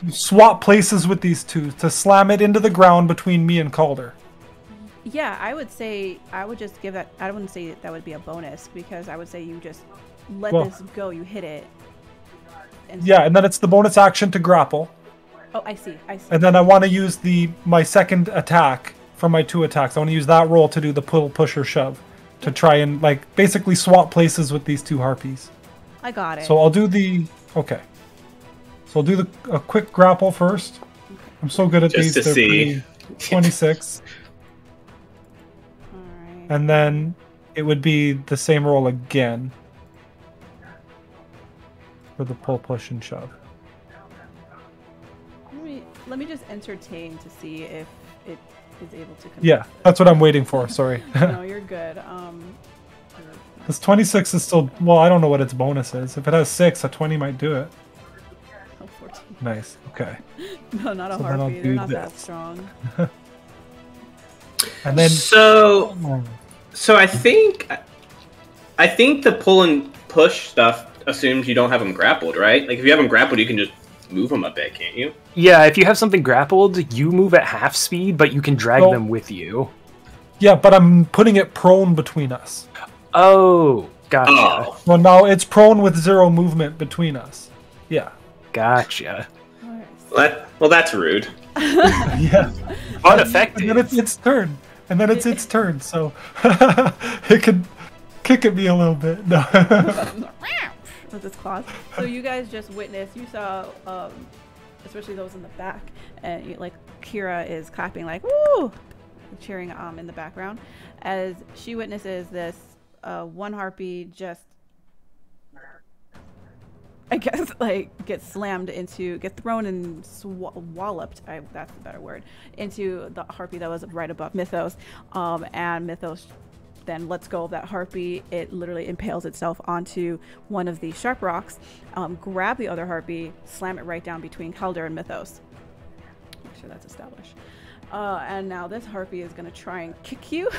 swap places with these two, to slam it into the ground between me and Calder? Yeah, I would say I would just give that. I wouldn't say that would be a bonus, because I would say you just let this go. You hit it. Yeah, and then it's the bonus action to grapple. Oh, I see. And then I want to use my second attack from my 2 attacks. I want to use that roll to do the pull, push, or shove, to try and like basically swap places with these 2 harpies. I got it. So I'll do the So I'll do a quick grapple first. I'm so good at Just these. to see. 26. All right. And then it would be the same roll again for the pull, push, and shove. Let me just entertain to see if it is able to. Yeah, that's what I'm waiting for. Sorry. No, you're good. This 26 is still, well, I don't know what its bonus is. If it has 6, a 20 might do it. Oh, 14. Nice. Okay. No, not a So then I'll harpy. do They're not that this. strong. And then So I think the pull and push stuff assumes you don't have them grappled, right? Like if you have them grappled, you can just move them a bit, can't you? Yeah, if you have something grappled, you move at half speed, but you can drag them with you. yeah, but I'm putting it prone between us. Oh, gotcha. Oh, Well, now it's prone with 0 movement between us. Yeah. Gotcha. well, that's rude. Yeah. Unaffected. And then it's its turn. And then it's its turn, so it could kick at me a little bit. No. With its claws. So you guys just witnessed. You saw, especially those in the back, and like Kira is clapping, like woo, cheering in the background, as she witnesses this one harpy just, I guess, like get thrown and walloped. That's a better word, into the harpy that was right above Mythos, and Mythos then lets go of that harpy. It literally impales itself onto one of the sharp rocks, grab the other harpy, slam it right down between Calder and Mythos. Make sure that's established. And now this harpy is going to try and kick you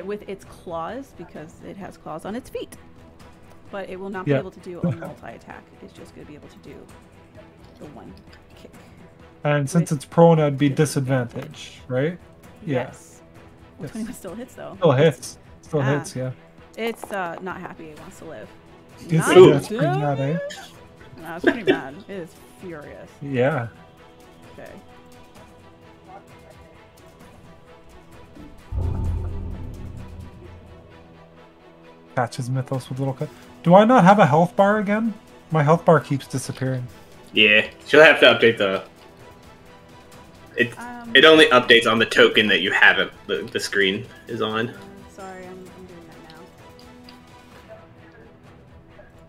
with its claws, because it has claws on its feet. But it will not be able to do a multi-attack. It's just going to be able to do the one kick. And since it's prone, I'd be disadvantaged, right? Yeah. Yes. 21 still hits, though. Still hits. Still hits, yeah. It's not happy. It wants to live. It's pretty mad, eh? No, it's pretty mad. It is furious. Yeah. Okay. Catches Mythos with little cut. Do I not have a health bar again? My health bar keeps disappearing. Yeah, she'll have to update the. It only updates on the token that you have it. The screen is on. Sorry, I'm doing that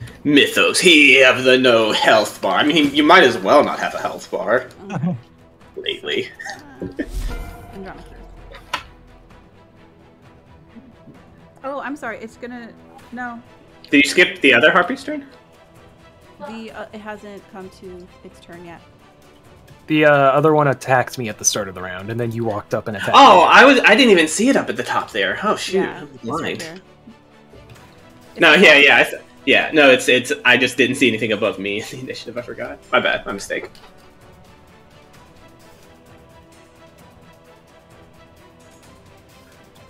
now. Mythos, he have the no health bar. I mean, you might as well not have a health bar. Okay. Lately. Andromeda. Oh, I'm sorry. It's gonna. No. Did you skip the other harpy's turn? It hasn't come to its turn yet. The other one attacked me at the start of the round, and then you walked up and attacked Oh, me. I didn't even see it up at the top there. Oh shoot, Yeah, I'm it's blind. right there. No, yeah. No, it's. I just didn't see anything above me in the initiative. I forgot. My bad. My mistake.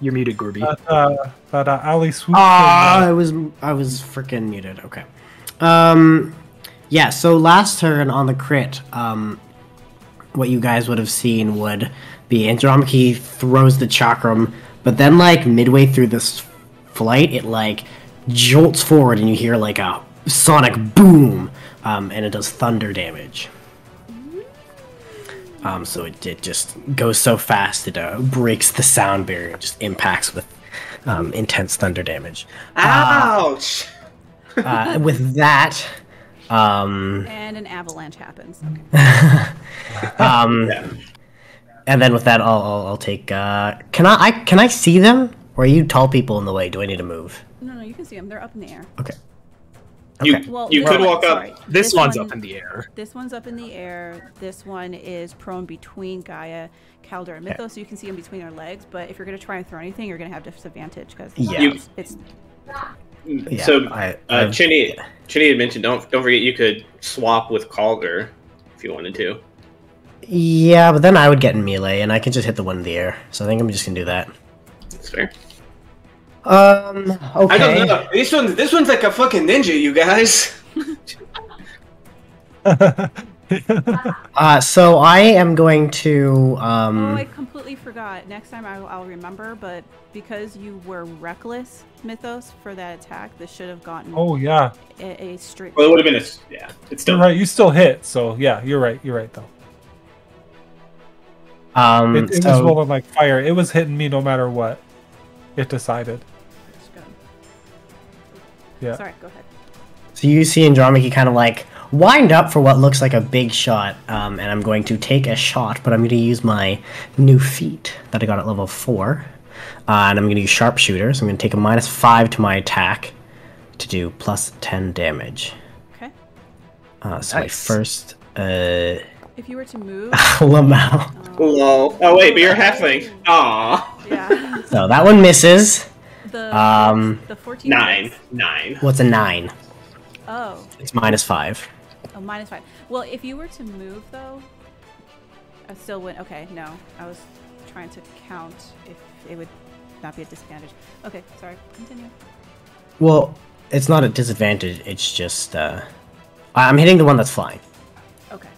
You're muted, Gorby. That alley swoop. I was freaking muted. Okay. Yeah. So last turn on the crit, what you guys would have seen would be Andromache throws the chakram, but then like midway through this flight, it like jolts forward, and you hear like a sonic boom, and it does thunder damage. So it just goes so fast it breaks the sound barrier, just impacts with intense thunder damage. Ouch! With that, And an avalanche happens. Okay. and then with that, I'll take. Can I see them? Or are you tall people in the way? Do I need to move? No, you can see them. They're up in the air. Okay. You, Okay. Well, you this could one- walk up. sorry, This one's one- up in the air. This one's up in the air. This one is prone between Gaia, Calder, and Mythos, so you can see in between their legs. But if you're going to try and throw anything, you're going to have disadvantage because Yeah. it's Yeah, So I- Chinny had mentioned don't forget you could swap with Calder if you wanted to. Yeah, but then I would get in melee, and I can just hit the one in the air. So I think I'm just gonna do that. That's fair. Okay. I don't know. This one's like a fucking ninja, you guys. So I am going to. Oh, I completely forgot. Next time I'll remember, but because you were reckless, Mythos, for that attack, this should have gotten Oh yeah, a straight. Well, it would have been yeah. It's still you're right. You still hit, so yeah, you're right. You're right though. It was so rolling like fire. It was hitting me no matter what. It decided. Yeah. Sorry, go ahead. so you see Andromache kind of like wind up for what looks like a big shot, and I'm going to take a shot, but I'm going to use my new feat that I got at level 4, and I'm going to use sharpshooter. So I'm going to take a -5 to my attack to do plus 10 damage. Okay. So my Nice. first If you were to move, Lamau. Lol. Oh wait, but you're halfling. Aw. yeah. So that one misses. The 14. 9. hits. 9. What's a 9? Oh, It's -5. oh, -5. Well, if you were to move though, I still wouldn't. Okay, no, I was trying to count if it would not be a disadvantage. Okay, sorry. Continue. Well, it's not a disadvantage. It's just I'm hitting the one that's flying. Okay.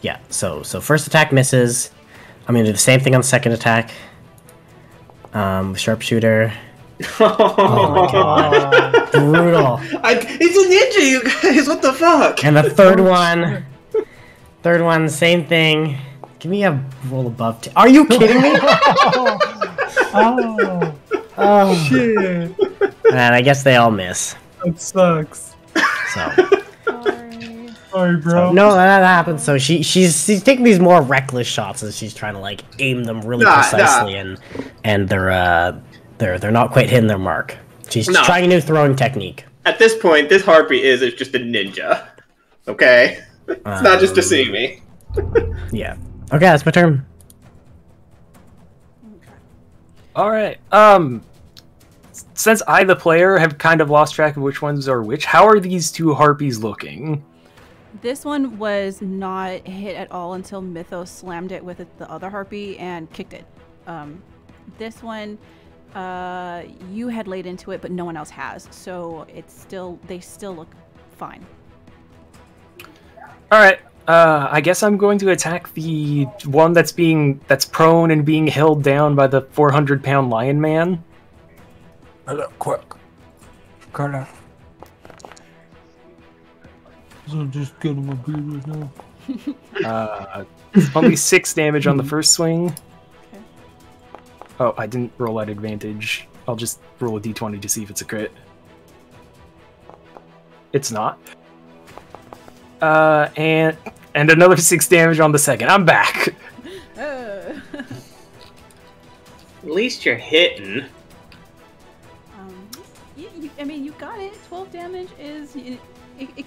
Yeah. So first attack misses. I'm gonna do the same thing on the second attack. Sharpshooter. Oh my god. Brutal. It's a ninja, you guys. What the fuck? And the third one, same thing. Give me a roll above. Are you kidding me? Oh, Oh. shit. And I guess they all miss. That sucks. So Sorry. Sorry, bro. no, that happens. So she's taking these more reckless shots as she's trying to like aim them really precisely, and they're not quite hitting their mark. She's trying a new throwing technique. At this point, this harpy is just a ninja. Okay? It's not just to see me. Yeah. Okay, that's my turn. All right. Since I, the player, have kind of lost track of which ones are which, how are these two harpies looking? This one was not hit at all until Mythos slammed it with the other harpy and kicked it. This one, you had laid into it, but no one else has, so they still look fine. All right. I guess I'm going to attack the one that's prone and being held down by the 400-pound lion man. Hello, quick. Cut out. I'm just getting my beard right now. Only 6 damage on the first swing. Okay. Oh, I didn't roll at advantage. I'll just roll a d20 to see if it's a crit. It's not. And another 6 damage on the second. I'm back. At least you're hitting. I mean, you got it. 12 damage is it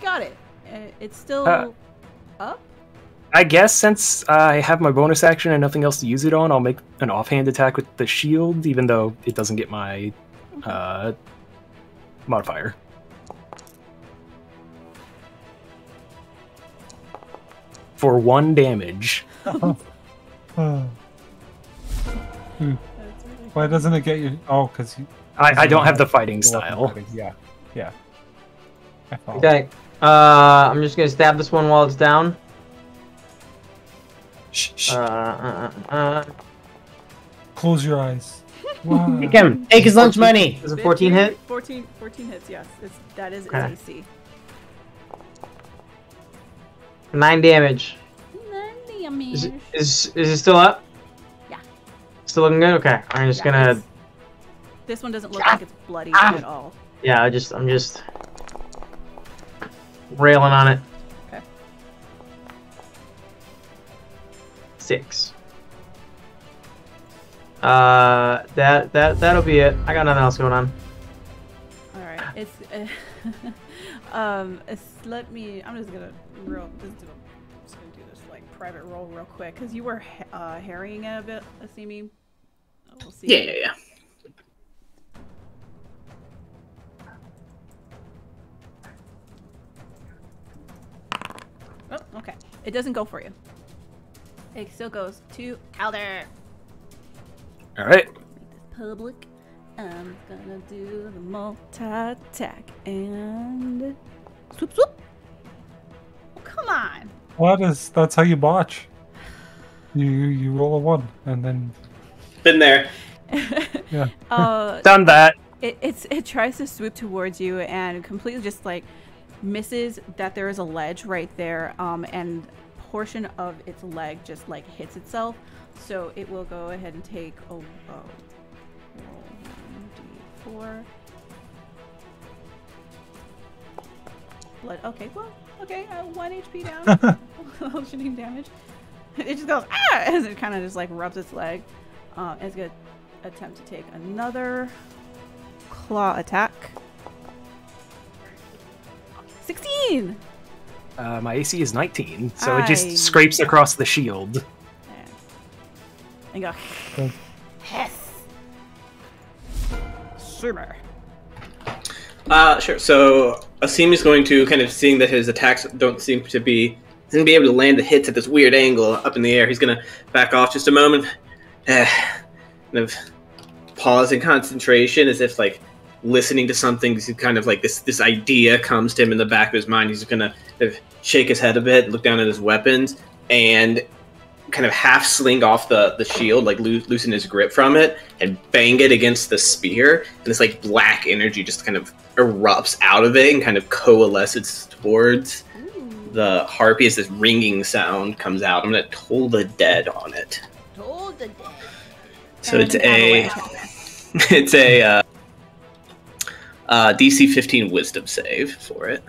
got it. It's still up. I guess since I have my bonus action and nothing else to use it on, I'll make an offhand attack with the shield, even though it doesn't get my modifier. For 1 damage. Why doesn't it get you? Oh, because you. I don't have the fighting style. Yeah, yeah. I follow. Okay. I'm just gonna stab this one while it's down. Shh, shh. Is Close your eyes. Wow. Take him. Take his lunch money. a 14 hit? 14 hits. Yes, that is Okay. its AC. 9 damage. Is it still up? Yeah. Still looking good? Okay. I'm just gonna. This one doesn't look like it's bloody at all. Yeah, I'm just railing on it. Okay. 6. That'll be it. I got nothing else going on. All right. It's Let me. I'm just gonna just gonna do this like private roll real quick because you were harrying it a bit, Asimi. We'll see. Yeah. Oh, okay. It doesn't go for you. It still goes to Calder. All right. Make this public. I'm gonna do the multi-attack and swoop swoop. Oh, come on. That's how you botch. You roll a 1 and then Been there. yeah. Done that. It tries to swoop towards you and completely just like misses that there is a ledge right there, and portion of its leg just like hits itself, so it will go ahead and take roll 1d4 blood. Okay, well, okay, 1 HP down. Shooting damage. It just goes as it kind of just like rubs its leg. It's gonna attempt to take another claw attack. 16. My AC is 19, so it just scrapes across the shield. And go. Yes. Swimmer. Sure. So Asim is going to kind of, seeing that his attacks don't seem to be, he's going to be able to land the hits at this weird angle up in the air. He's going to back off just a moment, kind of pause in concentration, as if like listening to something. He's kind of like this idea comes to him in the back of his mind. He's going to kind of shake his head a bit, look down at his weapons, and kind of half sling off the shield, like loosen his grip from it, and bang it against the spear. And this like black energy just kind of erupts out of it and kind of coalesces towards the harpy as this ringing sound comes out. I'm going to Toll the Dead on it. Toll the Dead. So it's a DC 15 Wisdom save for it.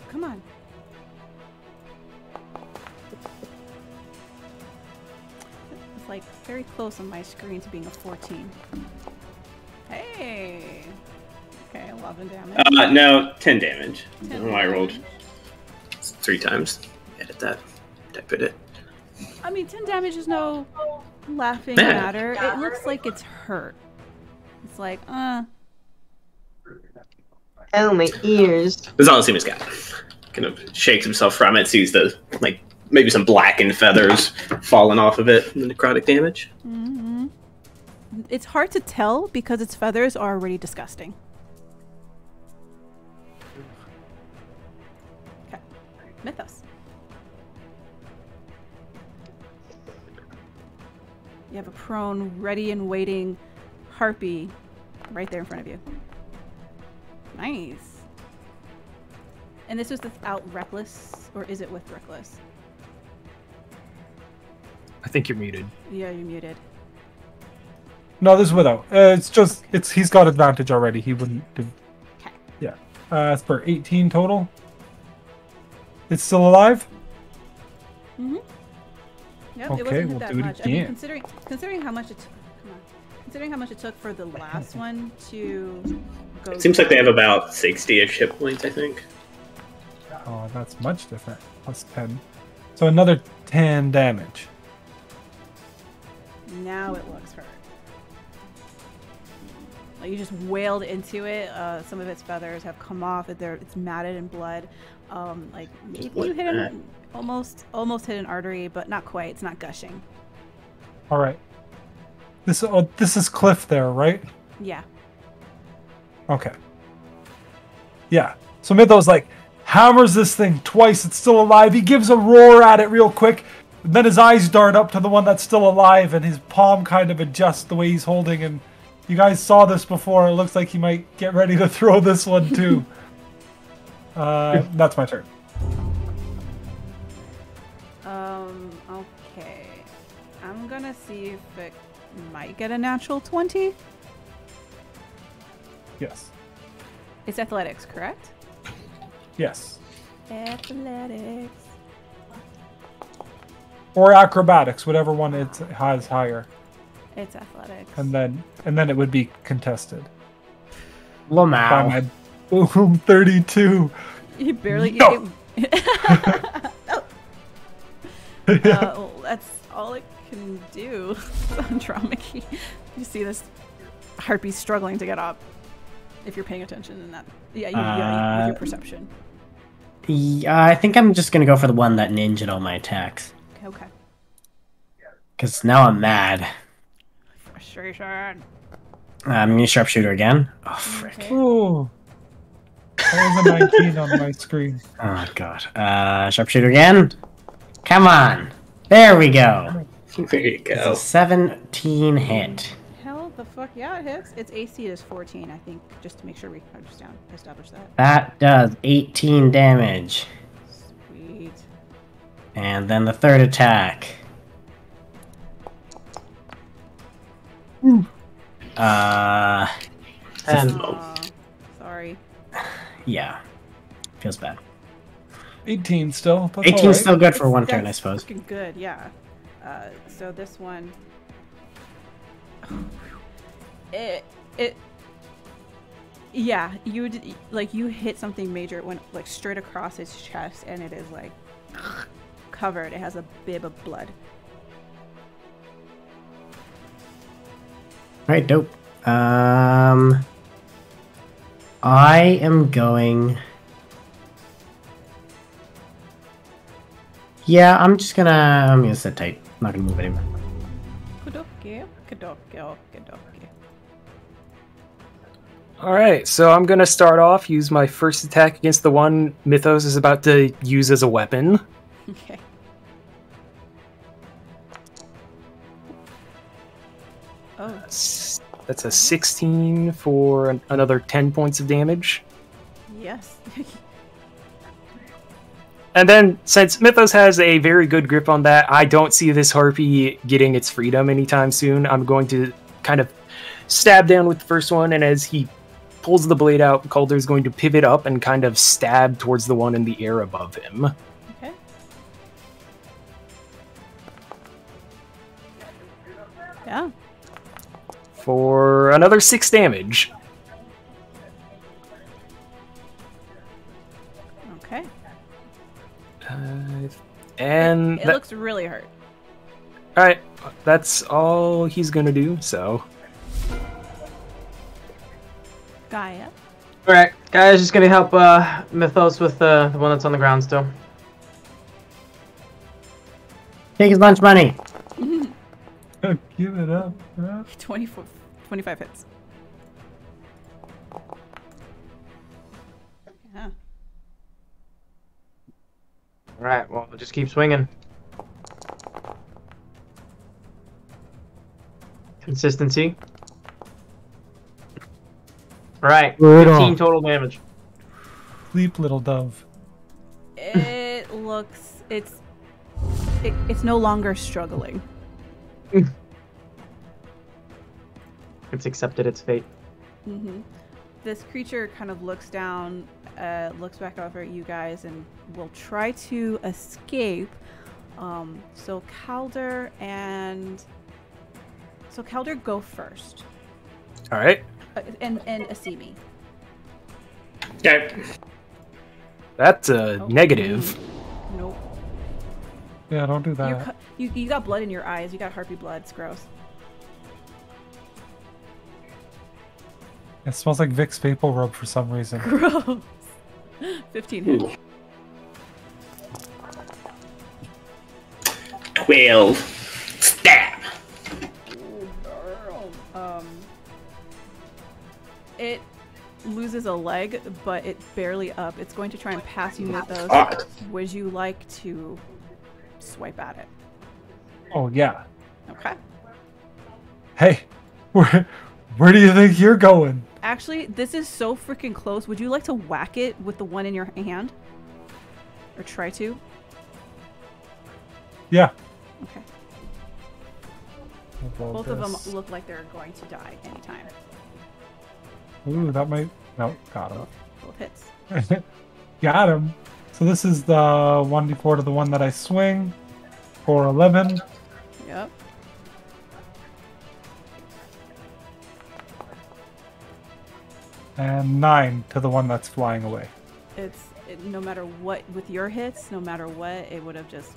Come on. It's like very close on my screen to being a 14. Hey. Okay, 11 damage. No, 10 damage. 10 I rolled damage. 3 times. Edit that. Type it. I mean, 10 damage is no laughing Yeah. matter. It looks like it's hurt. It's like, Oh, my ears. That's all Asima's got. Kind of shakes himself from it, sees the, like, maybe some blackened feathers falling off of it, the necrotic damage. mm-hmm. It's hard to tell because its feathers are already disgusting. Okay. Mythos. You have a prone, ready and waiting harpy right there in front of you. Nice. And this was without Reckless, or is it with Reckless? I think you're muted. Yeah, you're muted. No, this is without. He's got advantage already. He wouldn't do. Okay. Yeah. It's for 18 total. It's still alive? Mm-hmm. Yep, Okay, it wasn't we'll that do it much. I mean, again. considering how much it took, considering how much it took for the last one to go. It seems like they have about 60-ish hit points, I think. Oh, that's much different. Plus 10. So another 10 damage. Now it looks hurt. Like you just wailed into it. Some of its feathers have come off. It's matted in blood. Like maybe you hit almost hit an artery, but not quite. It's not gushing. All right. This is Cliff there, right? Yeah. Okay. Yeah. So Mythos like hammers this thing twice. It's still alive. He gives a roar at it real quick. And then his eyes dart up to the one that's still alive, and his palm kind of adjusts the way he's holding. And you guys saw this before. It looks like he might get ready to throw this one too. That's my turn. Okay. I'm gonna see if it might get a natural 20. Yes. It's athletics, correct? Yes. Athletics. Or acrobatics, whatever one it has higher. It's athletics. and then it would be contested. By Lamau. my boom 32. You barely. No. Well, that's all it can do. Andromache. You see this harpy struggling to get up. If you're paying attention in that, yeah, with your perception. Yeah, I think I'm just gonna go for the one that ninja'd all my attacks. Okay. Cause now I'm mad. Frustration. I'm gonna sharpshooter again. Oh frick. Okay. Ooh. That was a 19 on my screen. Oh god. Sharpshooter again. Come on. There we go. There you It's go. a 17 hit. Hell the fuck yeah, it hits. Its AC is 14, I think, just to make sure we establish that. That does 18 damage. Sweet. And then the third attack. And Sorry. Yeah. Feels bad. 18 still. That's 18 all right. still good for one turn, I That's suppose. Freaking good, yeah. So this one, yeah, you hit something major. It went like straight across its chest, and it is like covered. It has a bib of blood. Alright, dope. I am going... Yeah, I'm gonna sit tight. I'm not gonna move anymore. Alright, so I'm gonna start off, use my first attack against the one Mythos is about to use as a weapon. Okay. Oh, That's a 16 for another 10 points of damage. yes. And then, since Mythos has a very good grip on that, I don't see this harpy getting its freedom anytime soon. I'm going to kind of stab down with the first one, and as he pulls the blade out, Calder's going to pivot up and kind of stab towards the one in the air above him. Okay. Yeah. For another 6 damage. Okay. And It looks really hurt. alright, that's all he's gonna do, so. Gaia. Alright, guys, just gonna help Mythos with the one that's on the ground still. Take his lunch money! Give it up. Huh? 25 hits. Yeah. Alright, well, we'll just keep swinging. Consistency. Alright, Good 15 on. total damage. Sleep, little dove. It looks it's no longer struggling. It's accepted its fate. Mm-hmm. This creature kind of looks down, looks back over at you guys, and will try to escape. So Calder, go first, Alright. and Asimi. Okay. That's a Oh. negative. Nope. Yeah, don't do You're that. you got blood in your eyes. You got harpy blood. It's gross. It smells like Vicks Vapor Rub for some reason. Gross. 15 hit. Ooh. 12. Stab. It loses a leg, but it's barely up. It's going to try and pass you with those. God. Would you like to swipe at it? Oh yeah. Okay. Hey, where do you think you're going? Actually, this is so freaking close. Would you like to whack it with the one in your hand? Or try to? Yeah. Okay. I'll roll Both of them this. look like they're going to die anytime. Ooh, that might. No, got Both hits. him. Got him. So this is the 1d4 to the one that I swing for 11. Yep. And 9 to the one that's flying away. No matter what, with your hits, no matter what, it would have just,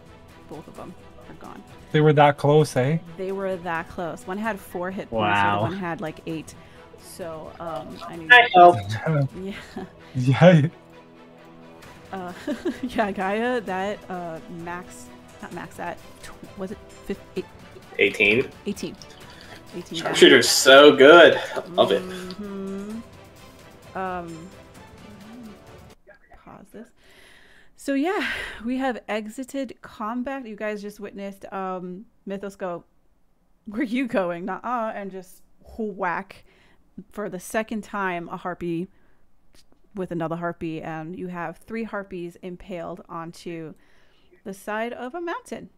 both of them are gone. They were that close, eh? They were that close. One had 4 hit points, the Wow. other one had like 8. So, I knew. I helped. Yeah. Yeah. Yeah, Gaia, that, not max, that, was it 18. 18. 18 Sharpshooter's so good. I love it. Pause this. So yeah, we have exited combat. You guys just witnessed Mythos go, where you going? Nuh-uh, and just whack for the second time a harpy with another harpy, and you have 3 harpies impaled onto the side of a mountain.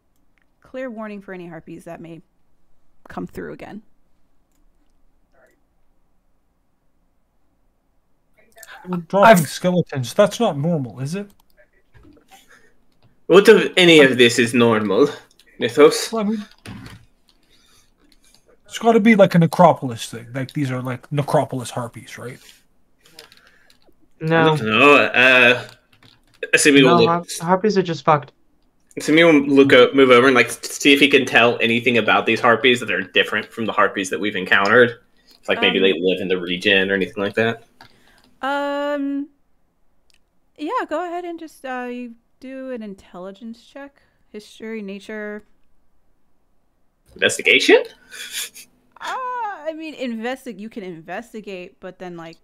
Clear warning for any harpies that may come through again. Dropping skeletons. That's not normal, is it? What of any of this is normal, Mythos? Well, I mean, it's got to be like a necropolis thing. Like these are like necropolis harpies, right? No. No. Assuming we'll look. Harpies are just fucked. Assuming we'll move over and like see if he can tell anything about these harpies that are different from the harpies that we've encountered. Like maybe they live in the region or anything like that. Yeah, go ahead and just you do an intelligence check. History, nature. Investigation? I mean, you can investigate, but then like.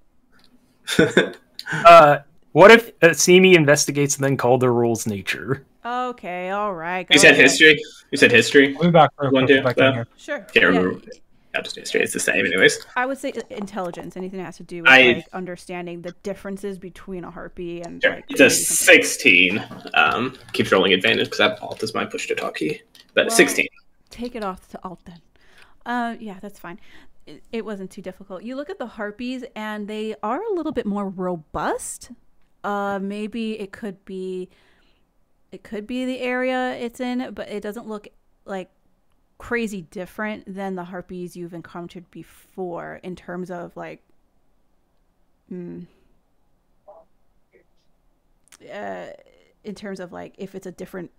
What if Simi investigates and then Calder rules nature? Okay, all right. You said history? You said history? I'll be back real quick if I can here. Sure. Can't remember. Yeah, just history. It's the same, anyways. I would say intelligence. Anything that has to do with like understanding the differences between a harpy and Sure. like. It's a 16. Keeps rolling advantage because that alt is my push to talk key. But 16. Take it off to alt then. Yeah, that's fine. It wasn't too difficult. You look at the harpies and they are a little bit more robust. Maybe it could be the area it's in, but it doesn't look like crazy different than the harpies you've encountered before in terms of like in terms of like if it's a different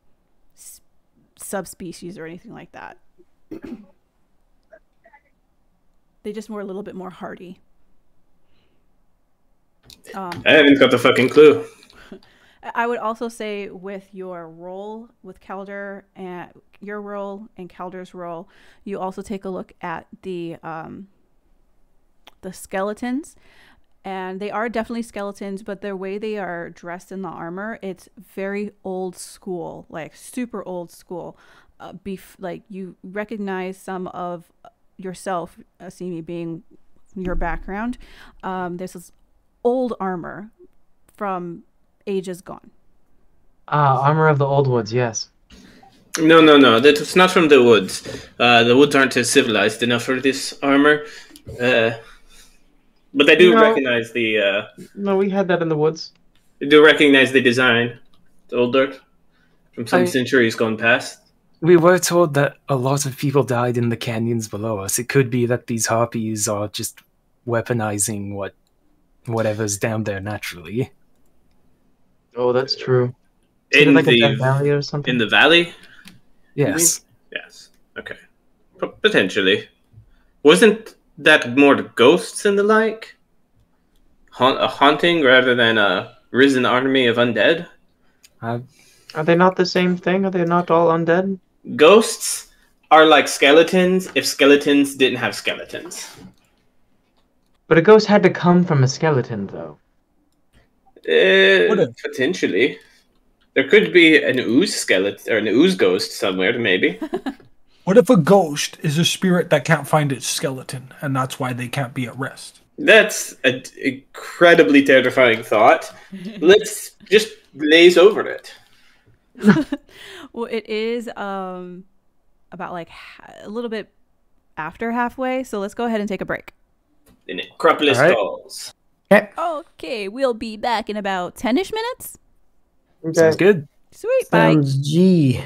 subspecies or anything like that. They just were a little bit more hardy. I haven't got the fucking clue. I would also say with your roll with Calder and your roll and Calder's roll, you also take a look at the skeletons, and they are definitely skeletons, but the way they are dressed in the armor, it's very old school, like super old school. Like you recognize some of yourself, Asimi, being your background. There's this old armor from ages gone. Armor of the Old Woods, yes. No. That's not from the woods. The woods aren't civilized enough for this armor. But I do recognize the... No, we had that in the woods. I do recognize the design. It's older. From some centuries gone past. We were told that a lot of people died in the canyons below us. It could be that these harpies are just weaponizing whatever's down there naturally. Oh, that's true. In like the a valley or something? In the valley? Yes. Yes. Okay. Potentially. Wasn't that more ghosts and the like? A haunting rather than a risen army of undead? Are they not the same thing? Are they not all undead? Ghosts are like skeletons if skeletons didn't have skeletons. But a ghost had to come from a skeleton, though. Potentially. There could be an ooze skeleton or an ooze ghost somewhere, maybe. What if a ghost is a spirit that can't find its skeleton, and that's why they can't be at rest? That's an incredibly terrifying thought. Let's just glaze over it. Well, it is about like a little bit after halfway, so let's go ahead and take a break. The necropolis calls. Okay, we'll be back in about 10-ish minutes. Okay. Sounds good. Sweet, Sounds G. bye.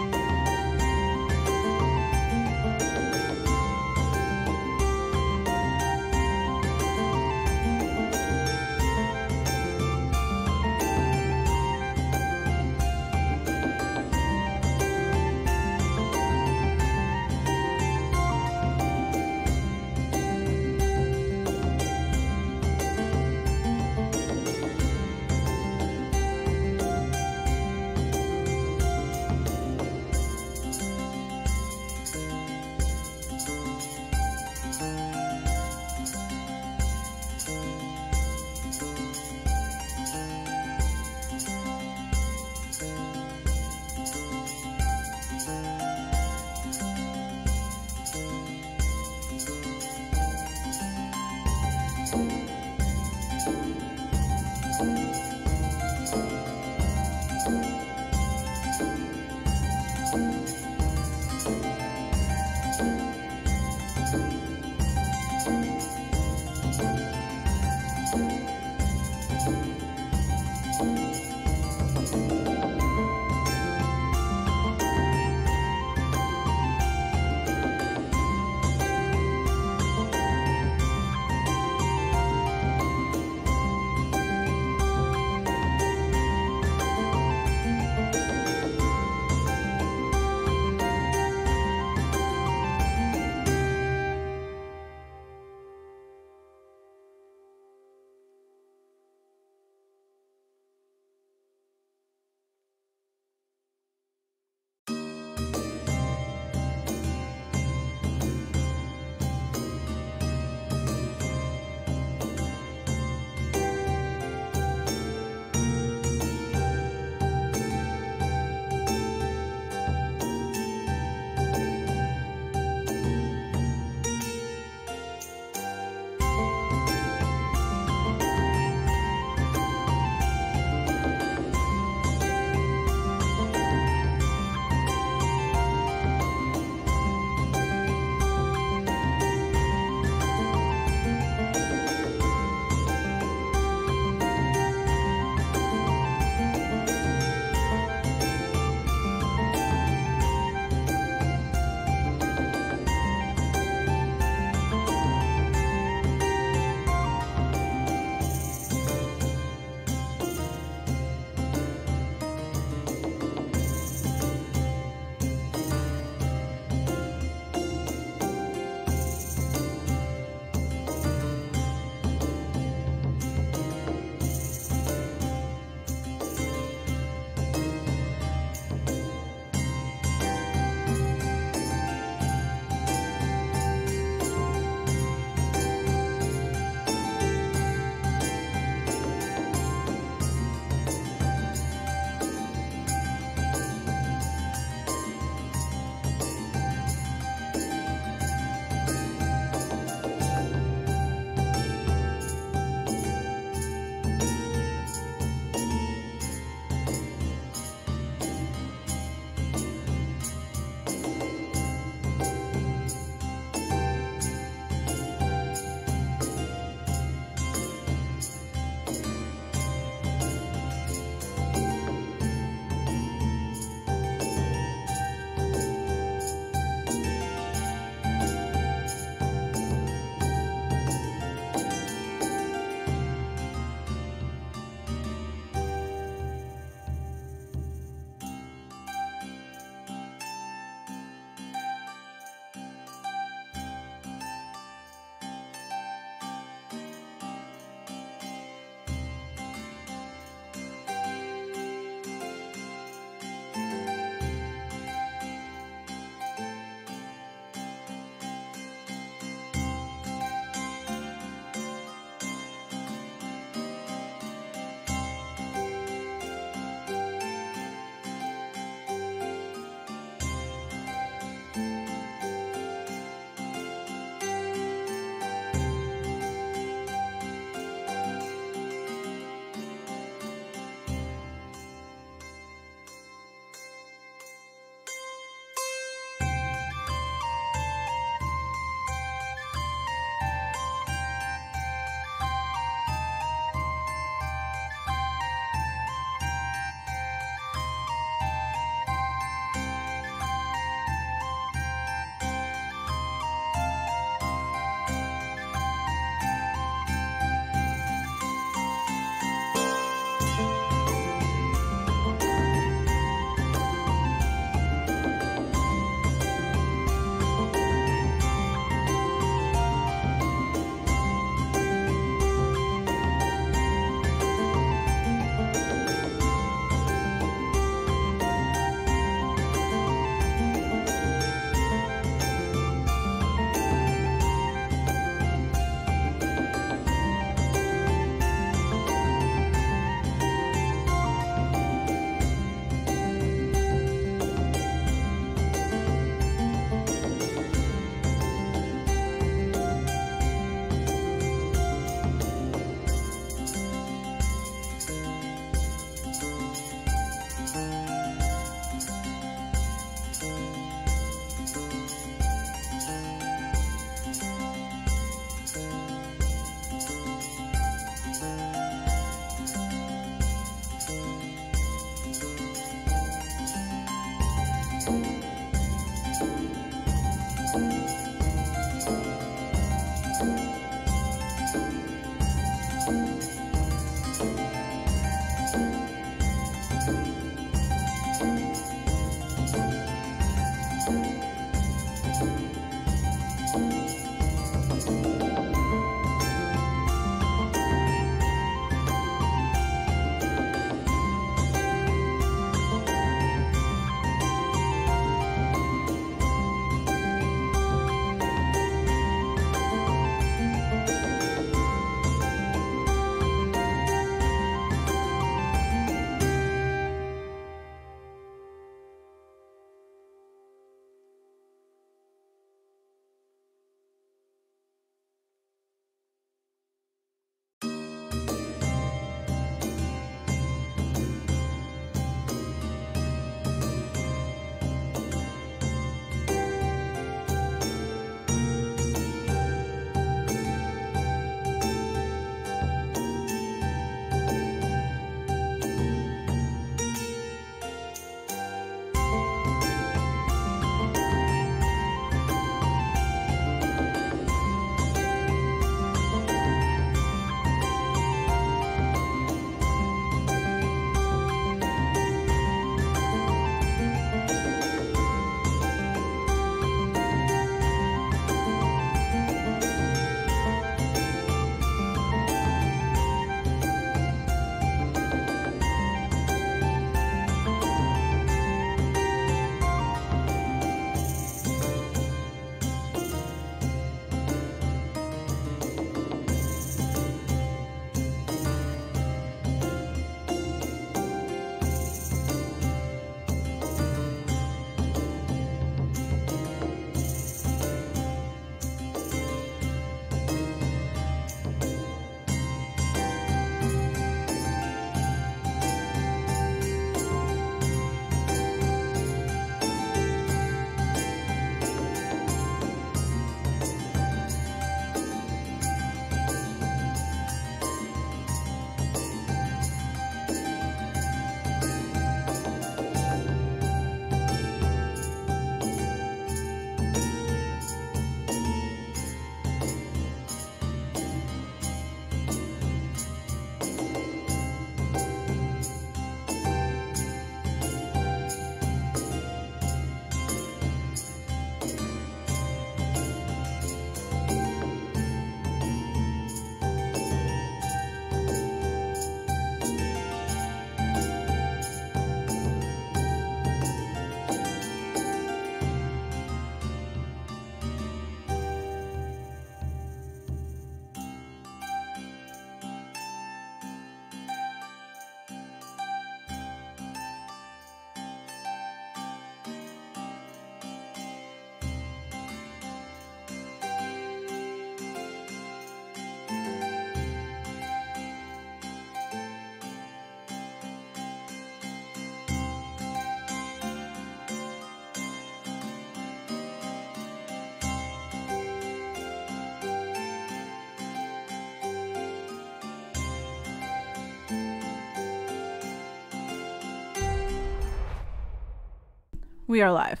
We are live.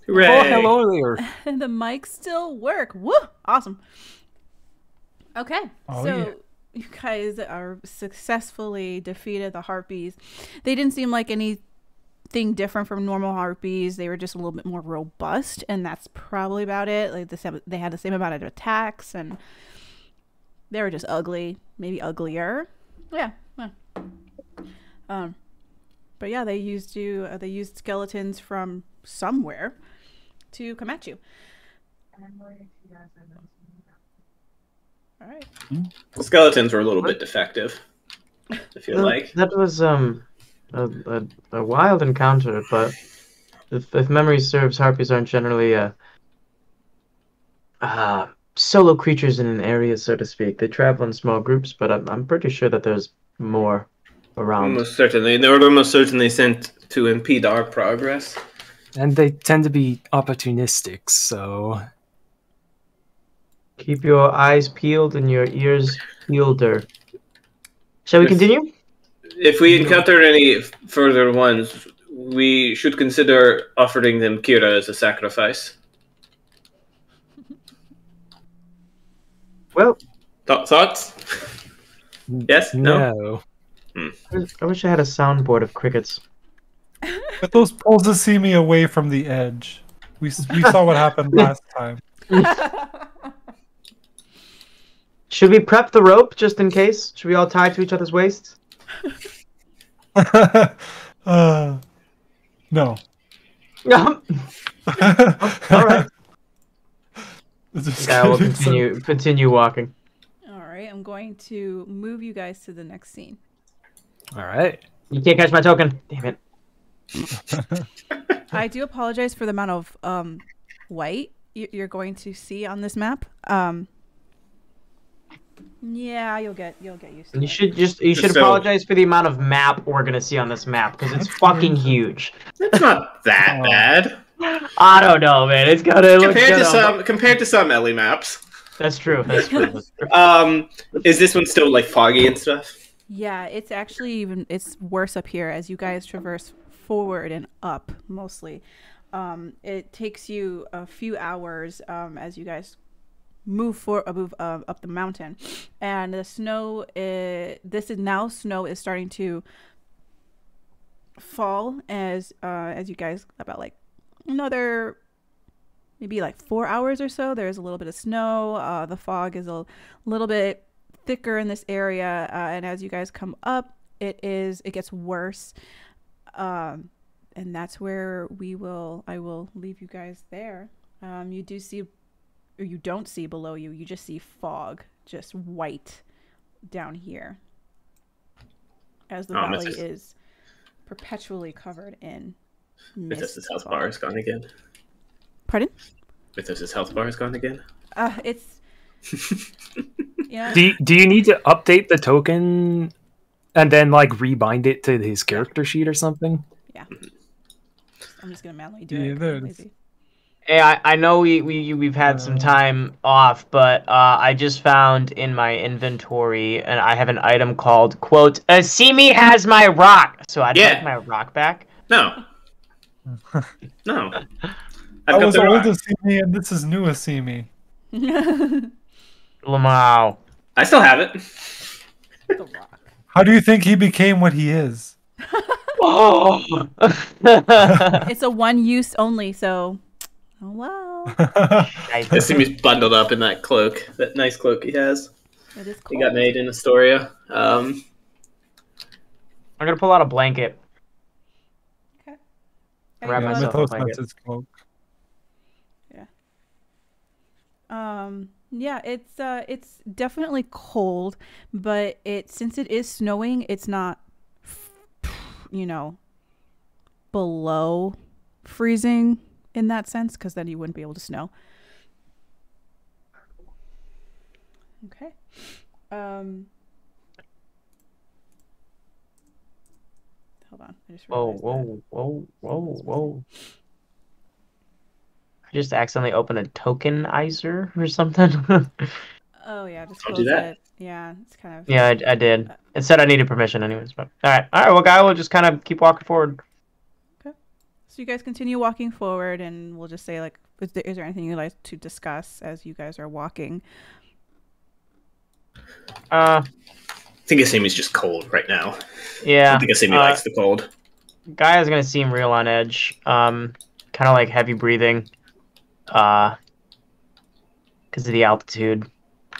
Hooray! Oh, hello there. And the mics still work. Woo! Awesome. Okay, so you guys are successfully defeated the harpies. They didn't seem like anything different from normal harpies. They were just a little bit more robust, and that's probably about it. Like they had the same amount of attacks, and they were just ugly, maybe uglier. Yeah. But yeah, they used skeletons from somewhere to come at you. All right. The skeletons were a little bit defective, I feel like. That was a wild encounter, but if memory serves, harpies aren't generally solo creatures in an area, so to speak. They travel in small groups, but I'm pretty sure that there's more around. Almost certainly. They were almost certainly sent to impede our progress. And they tend to be opportunistic, so... Keep your eyes peeled and your ears peeleder. Shall we continue? If we encounter any further ones, we should consider offering them Kira as a sacrifice. Well, Thoughts? Yes? No? I wish I had a soundboard of crickets. But those pulls to see me away from the edge. We saw what happened last time. Should we prep the rope just in case? Should we all tie to each other's waists? No. No. All right. I will continue walking. All right, I'm going to move you guys to the next scene. All right. You can't catch my token. Damn it. I do apologize for the amount of white you're going to see on this map. Yeah, you'll get used to it. You should apologize for the amount of map we're gonna see on this map because it's fucking huge. It's not that bad. I don't know, man. It's gotta look Compared to some Ellie maps. That's true. That's true. Is this one still like foggy and stuff? Yeah, it's actually it's worse up here as you guys traverse forward and up mostly. It takes you a few hours as you guys move up the mountain, and the snow snow is starting to fall as you guys about like another maybe like 4 hours or so. There's a little bit of snow. The fog is a little bit thicker in this area, and as you guys come up, it gets worse, and that's where I will leave you guys there. You do see, or you don't see below you. You just see fog, just white down here, as the valley is perpetually covered in mist. Mythos' health bar is gone again. Pardon? Mythos' health bar is gone again. It's yeah. Do you need to update the token and then like rebind it to his character sheet or something? Yeah. I'm just gonna manually do Yeah, there it is. it. Hey, I know we've had some time off, but I just found in my inventory, and I have an item called, quote, "Simi has my rock." So I'd like my rock back. No. No. I was old Asimi and this is new Asimi. Lamau. I still have it. The rock. How do you think he became what he is? Oh. It's a one use only, so oh wow. Asimi's bundled up in that cloak, that nice cloak he has. It is cool. He got made in Astoria. I'm gonna pull out a blanket. Okay. Wrap myself in a blanket. His cloak. Yeah, it's definitely cold, but since it is snowing, it's not below freezing in that sense, because then you wouldn't be able to snow. Okay. Hold on. I just realized that. Whoa. I just accidentally opened a tokenizer or something. Oh yeah, just Don't close do that. it. Yeah, it's kind of. Yeah, I did. It said I needed permission anyways, but all right. Well, guy, we'll just kind of keep walking forward. Okay. So you guys continue walking forward, and we'll just say, like, is there anything you'd like to discuss as you guys are walking? I think Asami's just cold right now. Yeah. I think Asami likes the cold. Gaia's gonna seem real on edge. Kind of like heavy breathing. Because of the altitude,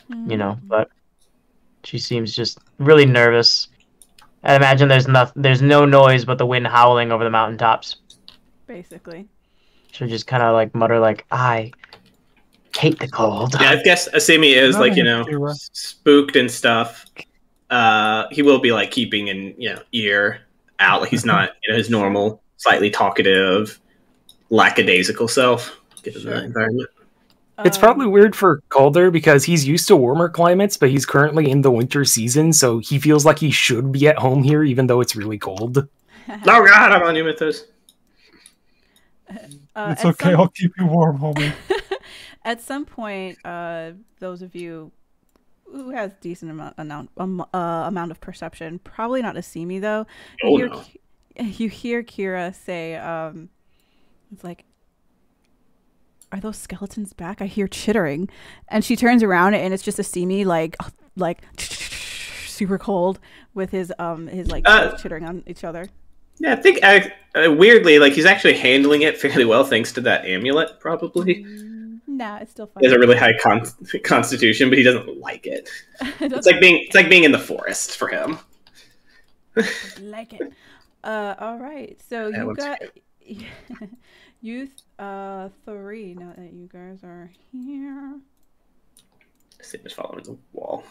you know. But she seems just really nervous. I imagine there's no noise but the wind howling over the mountaintops. Basically. She'll just kind of like mutter like, "I hate the cold." Yeah, I guess Asami is like, spooked and stuff. He will be like keeping an ear out. Like he's not his normal, slightly talkative, lackadaisical self given the environment. It's probably weird for Calder because he's used to warmer climates, but he's currently in the winter season, so he feels like he should be at home here, even though it's really cold. Oh God, I'm on you, Mythos. It's okay. I'll keep you warm, homie. At some point, those of you who has decent amount of perception, probably not Asimi though. You hear Kira say, "It's like, are those skeletons back? I hear chittering," and she turns around and it's just Asimi like super cold with his like chittering on each other. Yeah, I think weirdly, like he's actually handling it fairly well thanks to that amulet, probably. Nah, it's still fine. He has a really high constitution, but he doesn't like it. It's like being in the forest for him. Like it. All right. So you got you three. Now that you guys are here, Sim is following the wall.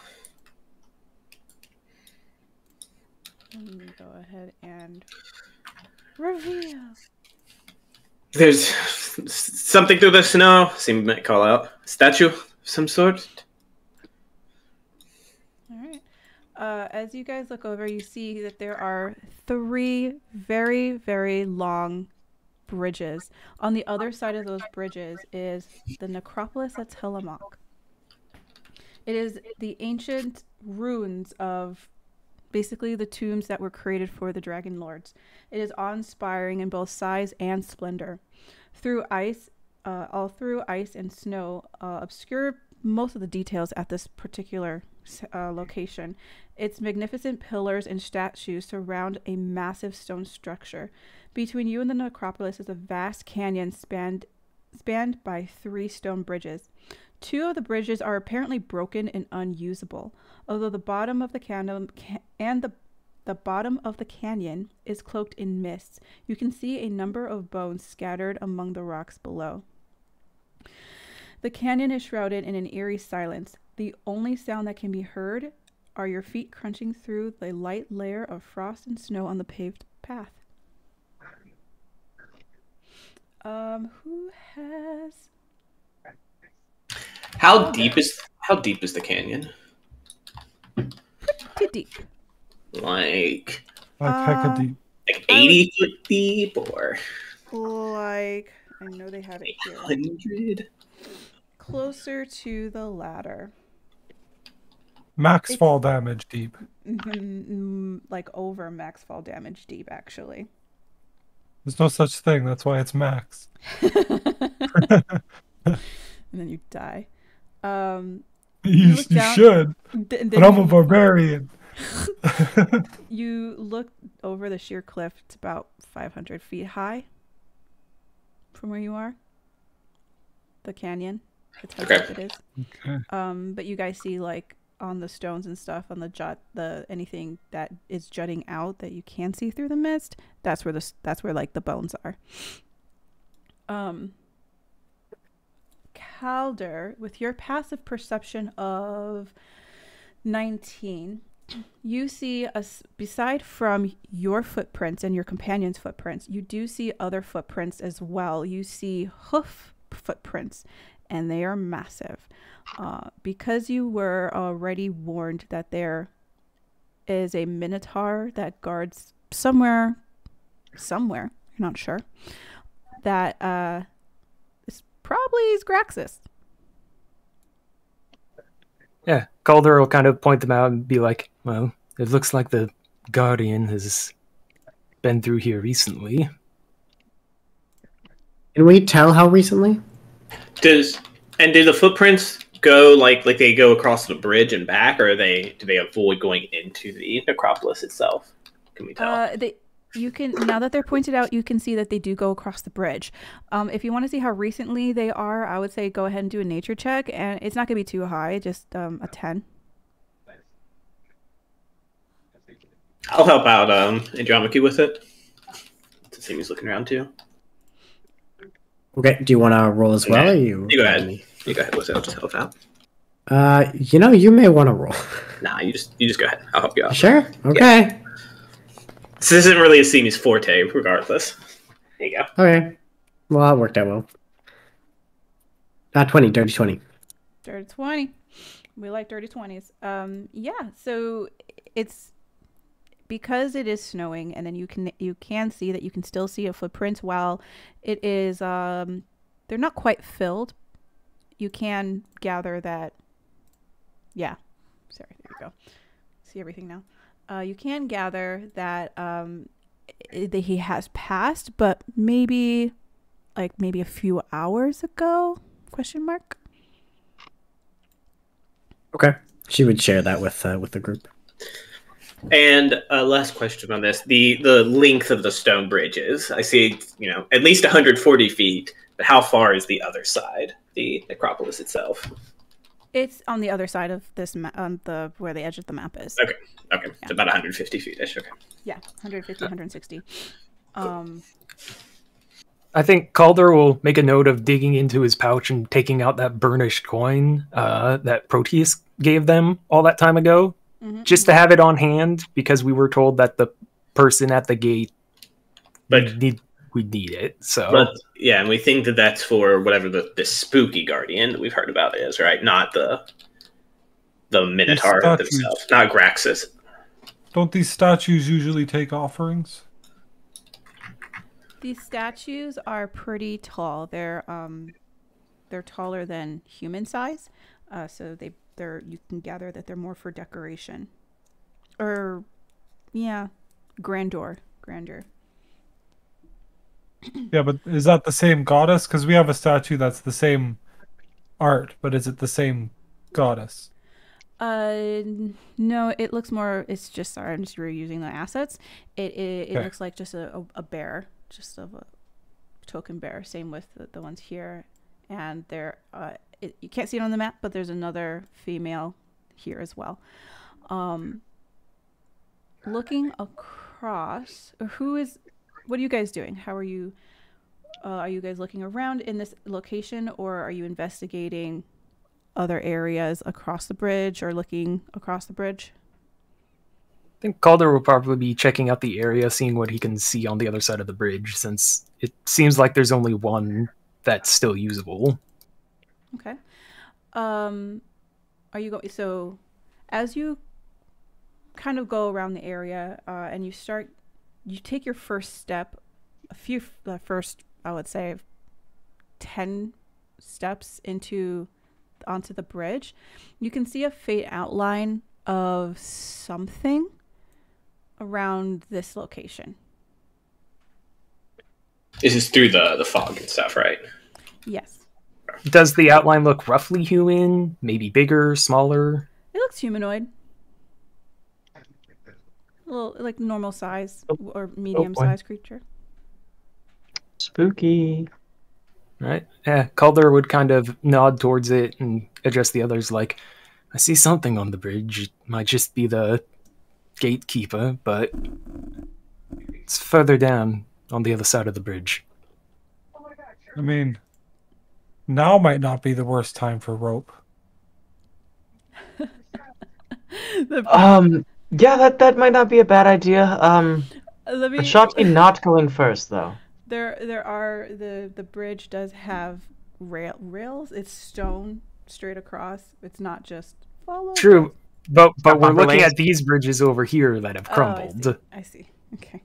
Let me go ahead and reveal. There's something through the snow. Sim might call out. Statue of some sort. All right. As you guys look over, you see that there are 3 very, very long bridges. On the other side of those bridges is the necropolis at Tillamook. It is the ancient ruins of basically the tombs that were created for the Dragonlords. It is awe-inspiring in both size and splendor. All through ice and snow obscure most of the details at this particular location. Its magnificent pillars and statues surround a massive stone structure. Between you and the necropolis is a vast canyon spanned by 3 stone bridges. 2 of the bridges are apparently broken and unusable, although the bottom of the canyon the bottom of the canyon is cloaked in mist. You can see a number of bones scattered among the rocks below. The canyon is shrouded in an eerie silence. The only sound that can be heard are your feet crunching through the light layer of frost and snow on the paved path. Who has? How deep is the canyon? Pretty deep. Like hecka deep. Like 80 foot deep, or like I know they have it here. 100. Closer to the latter. Max fall damage deep. Like over max fall damage deep, actually. There's no such thing. That's why it's max. And then you die. You should. But I'm a barbarian. You look over the sheer cliff. It's about 500 feet high from where you are. The canyon. That's how deep it is. Okay. But you guys see like on the stones and stuff on the anything that is jutting out that you can see through the mist. That's where like the bones are. Calder, with your passive perception of 19, you see beside from your footprints and your companion's footprints, you do see other footprints as well. You see hoof footprints, and they are massive. Because you were already warned that there is a minotaur that guards somewhere, you're not sure, that probably is Graxus. Yeah, Calder will kind of point them out and be like, well, it looks like the Guardian has been through here recently. Can we tell how recently? Do the footprints go like they go across the bridge and back, or do they avoid going into the necropolis itself? Can we tell? You can, now that they're pointed out, you can see that they do go across the bridge. If you want to see how recently they are, I would say go ahead and do a nature check, and it's not going to be too high, just a 10. I'll help out Andromache with it. To see who's looking around too. Okay, do you want to roll as well? Yeah. Or you go ahead. You go ahead with it. I'll just help out. you may want to roll. Nah, you just go ahead. I'll help you out. Sure. Okay. Yeah. So this isn't really a Simi's forte, regardless. There you go. Okay. Well, that worked out well. 20, dirty 20. Dirty 20. We like dirty 20s. Yeah, so it's because it is snowing, and then you can see that you can still see a footprint while it is they're not quite filled. You can gather that. Yeah. Sorry, there you go. See everything now. You can gather that he has passed, but maybe a few hours ago? Question mark. Okay, she would share that with the group. And last question on this: the length of the stone bridges. I see, at least 140 feet. But how far is the other side, the necropolis itself? It's on the other side of this where the edge of the map is. Okay. Yeah. It's about 150 feet-ish. Okay. Yeah, 150, 160. I think Calder will make a note of digging into his pouch and taking out that burnished coin that Proteus gave them all that time ago, just to have it on hand, because we were told that the person at the gate we'd need it. So yeah, and we think that that's for whatever the spooky guardian that we've heard about is, right? Not the Minotaur themselves, not Graxus. Don't these statues usually take offerings? These statues are pretty tall. They're taller than human size, so you can gather that they're more for decoration, or grandeur. Yeah, but is that the same goddess? Because we have a statue that's the same art, but is it the same goddess? No, it looks more. It's just, sorry, I'm just reusing the assets. It looks like just a bear, just of a token bear. Same with the ones here, and there. You can't see it on the map, but there's another female here as well. Looking across, what are you guys doing? How are you? Are you guys looking around in this location, or are you investigating other areas across the bridge, or looking across the bridge? I think Calder will probably be checking out the area, seeing what he can see on the other side of the bridge, since it seems like there's only one that's still usable. Okay. Are you going? So, as you kind of go around the area, and you take your first step, the first, I would say, 10 steps onto the bridge, you can see a faint outline of something around this location. This is through the fog and stuff, right? Yes. Does the outline look roughly human? Maybe bigger, smaller? It looks humanoid. A little like normal size or medium sized creature. Spooky. Right? Yeah, Calder would kind of nod towards it and address the others like, I see something on the bridge. It might just be the gatekeeper, but it's further down on the other side of the bridge. I mean, now might not be the worst time for rope. Yeah, that might not be a bad idea. But Shotzi not going first, though. The bridge does have rails. It's stone straight across. It's not just follow. True, but we're looking at these bridges over here that have crumbled. Oh, I see. Okay.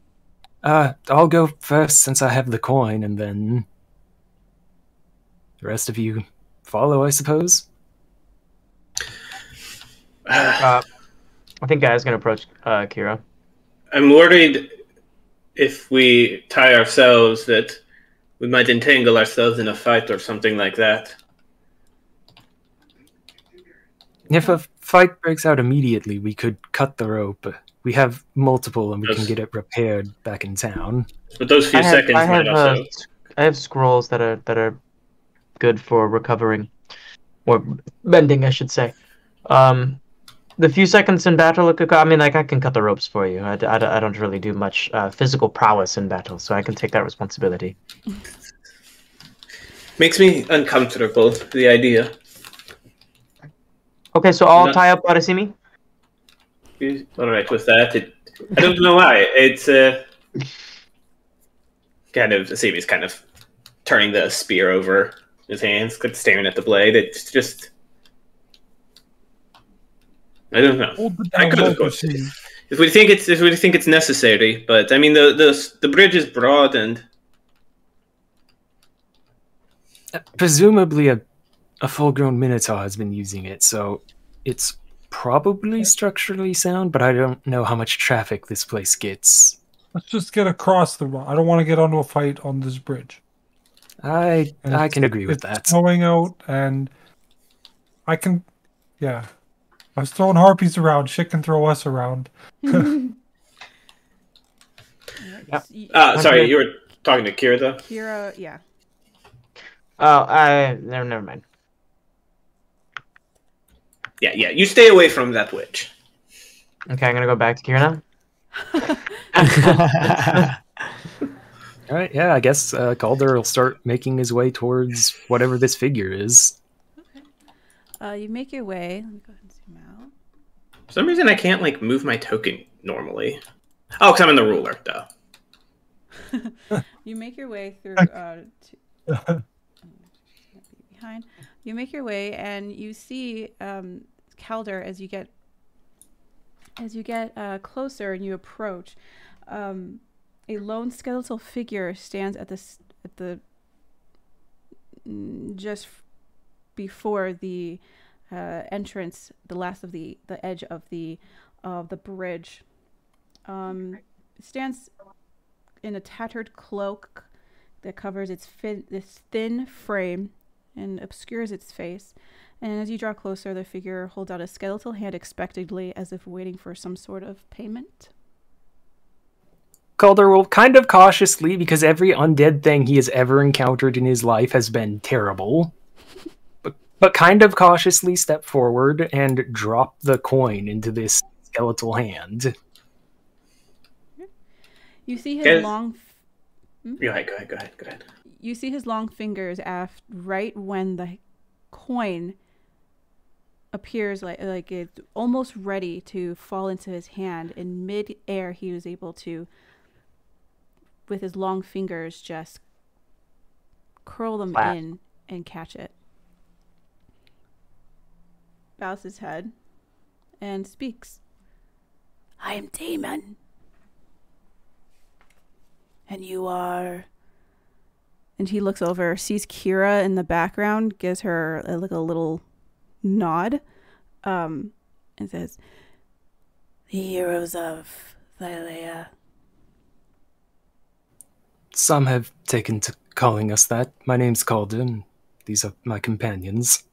I'll go first since I have the coin, and then the rest of you follow, I suppose. I think Guy's gonna approach Kira. I'm worried if we tie ourselves that we might entangle ourselves in a fight or something like that. If a fight breaks out immediately, we could cut the rope. We have multiple, and we can get it repaired back in town. But those few seconds might also. I have scrolls that are good for recovering, or bending, I should say. The few seconds in battle, I mean, like I can cut the ropes for you. I don't really do much physical prowess in battle, so I can take that responsibility. Makes me uncomfortable, the idea. Okay, so I'll tie up Odyssey. Alright with that. I don't know why. It's kind of Simi's kind of turning the spear over his hands, staring at the blade. It's just I don't know. I could of course if we think it's necessary, but I mean the bridge is broad and presumably a full-grown minotaur has been using it, so it's probably structurally sound, but I don't know how much traffic this place gets. Let's just get across the road. I don't want to get onto a fight on this bridge. I can agree with that. It's snowing out, and I can, yeah. I was throwing harpies around. Shit can throw us around. Yep. Sorry, you were talking to Kira, though? Kira, yeah. Oh, never mind. Yeah, you stay away from that witch. Okay, I'm gonna go back to Kira now. All right, yeah, I guess Calder will start making his way towards whatever this figure is. Okay. You make your way. Let me go ahead and zoom out. For some reason, I can't like move my token normally. Oh, because I'm in the ruler, though. You make your way through. Behind. You make your way, and you see Calder as you get closer and you approach. A lone skeletal figure stands at the just before the entrance, the last of the edge of the bridge. Stands in a tattered cloak that covers this thin frame and obscures its face. And as you draw closer, the figure holds out a skeletal hand expectantly, as if waiting for some sort of payment. Calder will kind of cautiously, because every undead thing he has ever encountered in his life has been terrible, but kind of cautiously step forward and drop the coin into this skeletal hand. You see his long... Go ahead. You see his long fingers right when the coin appears like it's almost ready to fall into his hand. In mid-air, he was able to, with his long fingers, just curl them in and catch it. Bows his head and speaks. I am Damon. And you are... And he looks over, sees Kira in the background, gives her a little nod, and says, the heroes of Thylea. Some have taken to calling us that. My name's Calder, and these are my companions.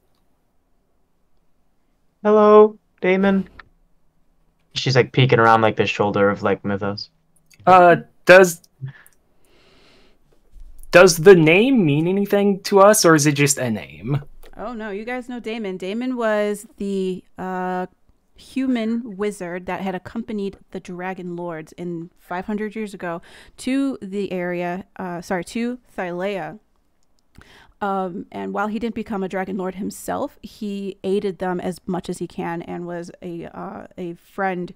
Hello, Damon. She's like peeking around like the shoulder of like Mythos. Does the name mean anything to us, or is it just a name? Oh no, you guys know Damon. Damon was the human wizard that had accompanied the Dragonlords in 500 years ago to the area, to Thylea. And while he didn't become a Dragonlord himself, he aided them as much as he can, and was a friend,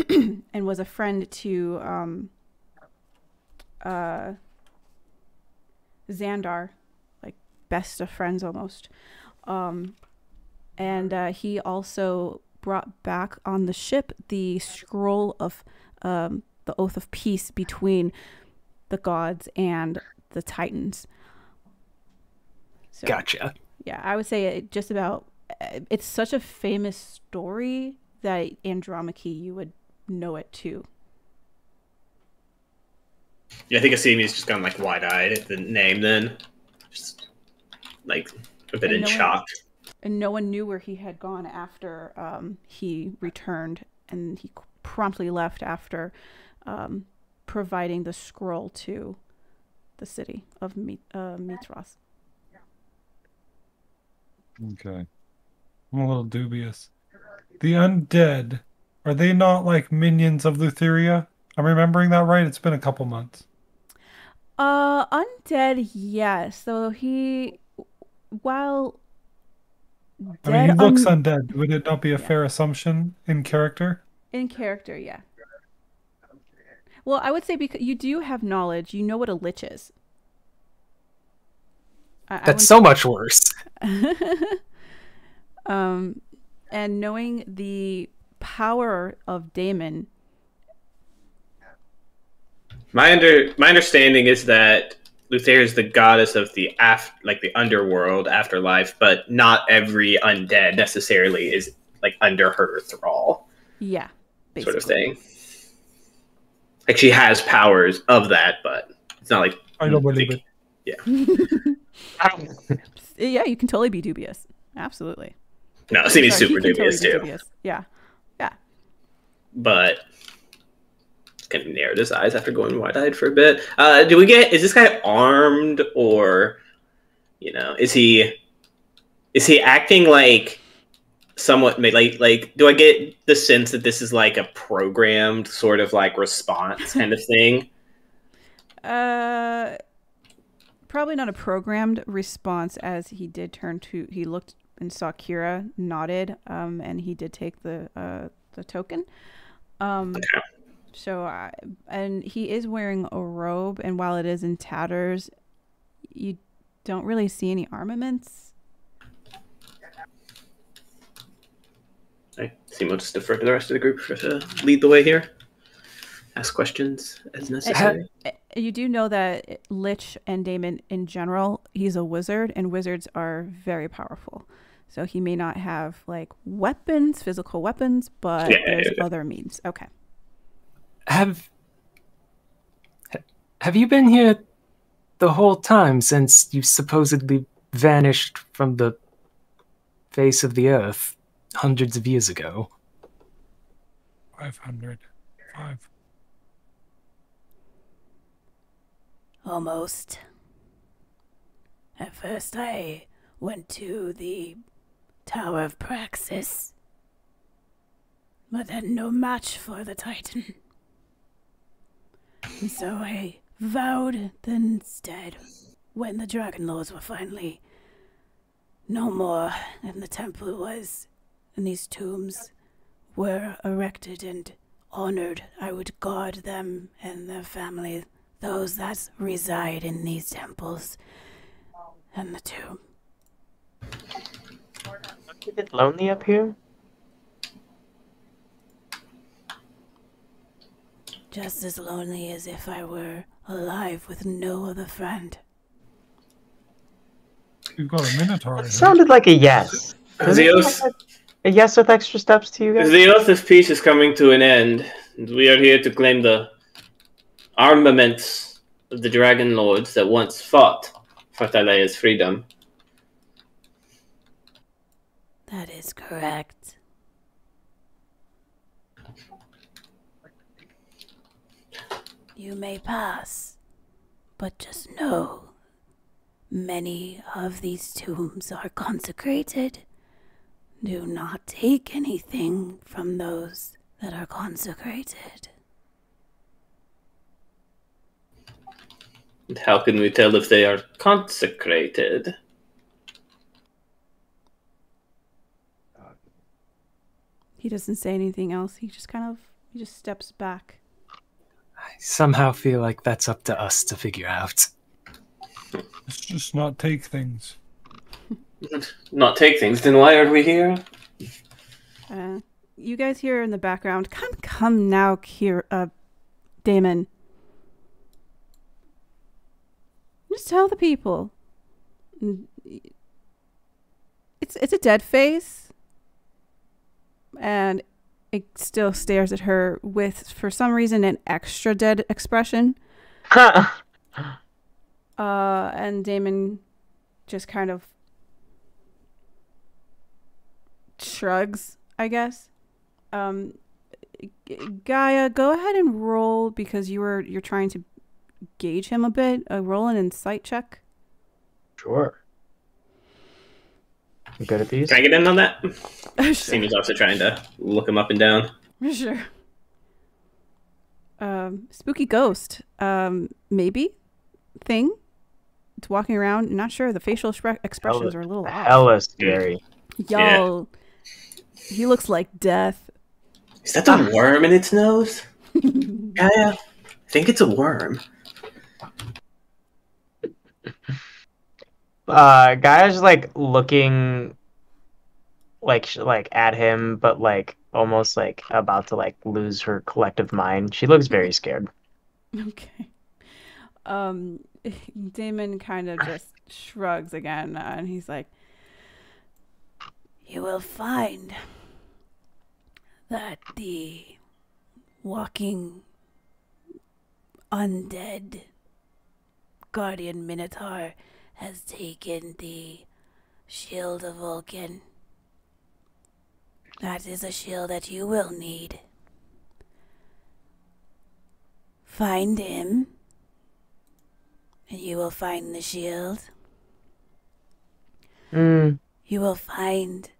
and was a friend to Xandar, like best of friends almost. And he also brought back on the ship the scroll of the Oath of Peace between the gods and the Titans. So, gotcha. Yeah, I would say it's such a famous story that Andromache, you would know it too. Yeah, I think Asimi's just gone like wide-eyed at the name then. Just like a bit in shock. And no one knew where he had gone after he returned, and he promptly left after providing the scroll to the city of Mitras. Okay. I'm a little dubious. The undead, are they not like minions of Lutheria? I'm remembering that right? It's been a couple months. Undead, yes. So while I mean, he looks undead. Would it not be a fair assumption in character? In character, yeah. Well, I would say because you do have knowledge, you know what a lich is. That's so much worse. And knowing the power of Daemon. My understanding is that Luther is the goddess of the the underworld, afterlife, but not every undead necessarily is like under her thrall. Yeah, basically. Sort of thing. Like she has powers of that, but it's not like I don't believe it. Yeah. Yeah, you can totally be dubious. Absolutely. No, Simi's super dubious too. Yeah. Yeah. But kind of narrowed his eyes after going wide-eyed for a bit. Is this guy armed, or is he acting like somewhat like do I get the sense that this is like a programmed sort of like response kind of thing? Probably not a programmed response, as he did he looked and saw Kira, nodded, and he did take the token. Okay. So, and he is wearing a robe, and while it is in tatters, you don't really see any armaments. I seem we'll just defer to the rest of the group to lead the way here. Ask questions as necessary. You do know that Lich and Daemon in general, he's a wizard, and wizards are very powerful. So he may not have like weapons, physical weapons, but there's other means. Okay. Have you been here the whole time since you supposedly vanished from the face of the earth hundreds of years ago? 500. 5. Almost. At first I went to the Tower of Praxis, but then no match for the Titan. And so I vowed that instead, when the Dragonlords were finally no more, and the temple was, and these tombs were erected and honored, I would guard them and their family, those that reside in these temples and the tomb. Don't you get lonely up here? Just as lonely as if I were alive with no other friend. You've got a minotaur. It sounded like a yes. A yes with extra steps to you guys? The oath of peace is coming to an end, and we are here to claim the armaments of the Dragonlords that once fought for Thalea's freedom. That is correct. You may pass, but just know, many of these tombs are consecrated. Do not take anything from those that are consecrated. And how can we tell if they are consecrated? He doesn't say anything else. He just steps back. I somehow feel like that's up to us to figure out. Let's just not take things. Not take things? Then why are we here? You guys hear in the background, come now, Daemon. Just tell the people. It's a dead face. And it still stares at her with, for some reason, an extra dead expression. And Damon just kind of shrugs, I guess. Gaia, go ahead and roll, because you're trying to gauge him a bit. Roll an insight check. Sure. You good at these? Can I get in on that? Sure. Seems also trying to look him up and down. Sure. Spooky ghost. Maybe thing. It's walking around. Not sure. The facial expressions are a little off. Hella scary. Yo, he looks like death. Is that the worm in its nose? Gaia, I think it's a worm. Gaia's like looking like at him, but like almost like about to like lose her collective mind. She looks very scared. Okay. Damon kind of just shrugs again, and he's like, You will find that the walking undead guardian minotaur has taken the shield of Vulcan. That is a shield that you will need. Find him, and you will find the shield. You will find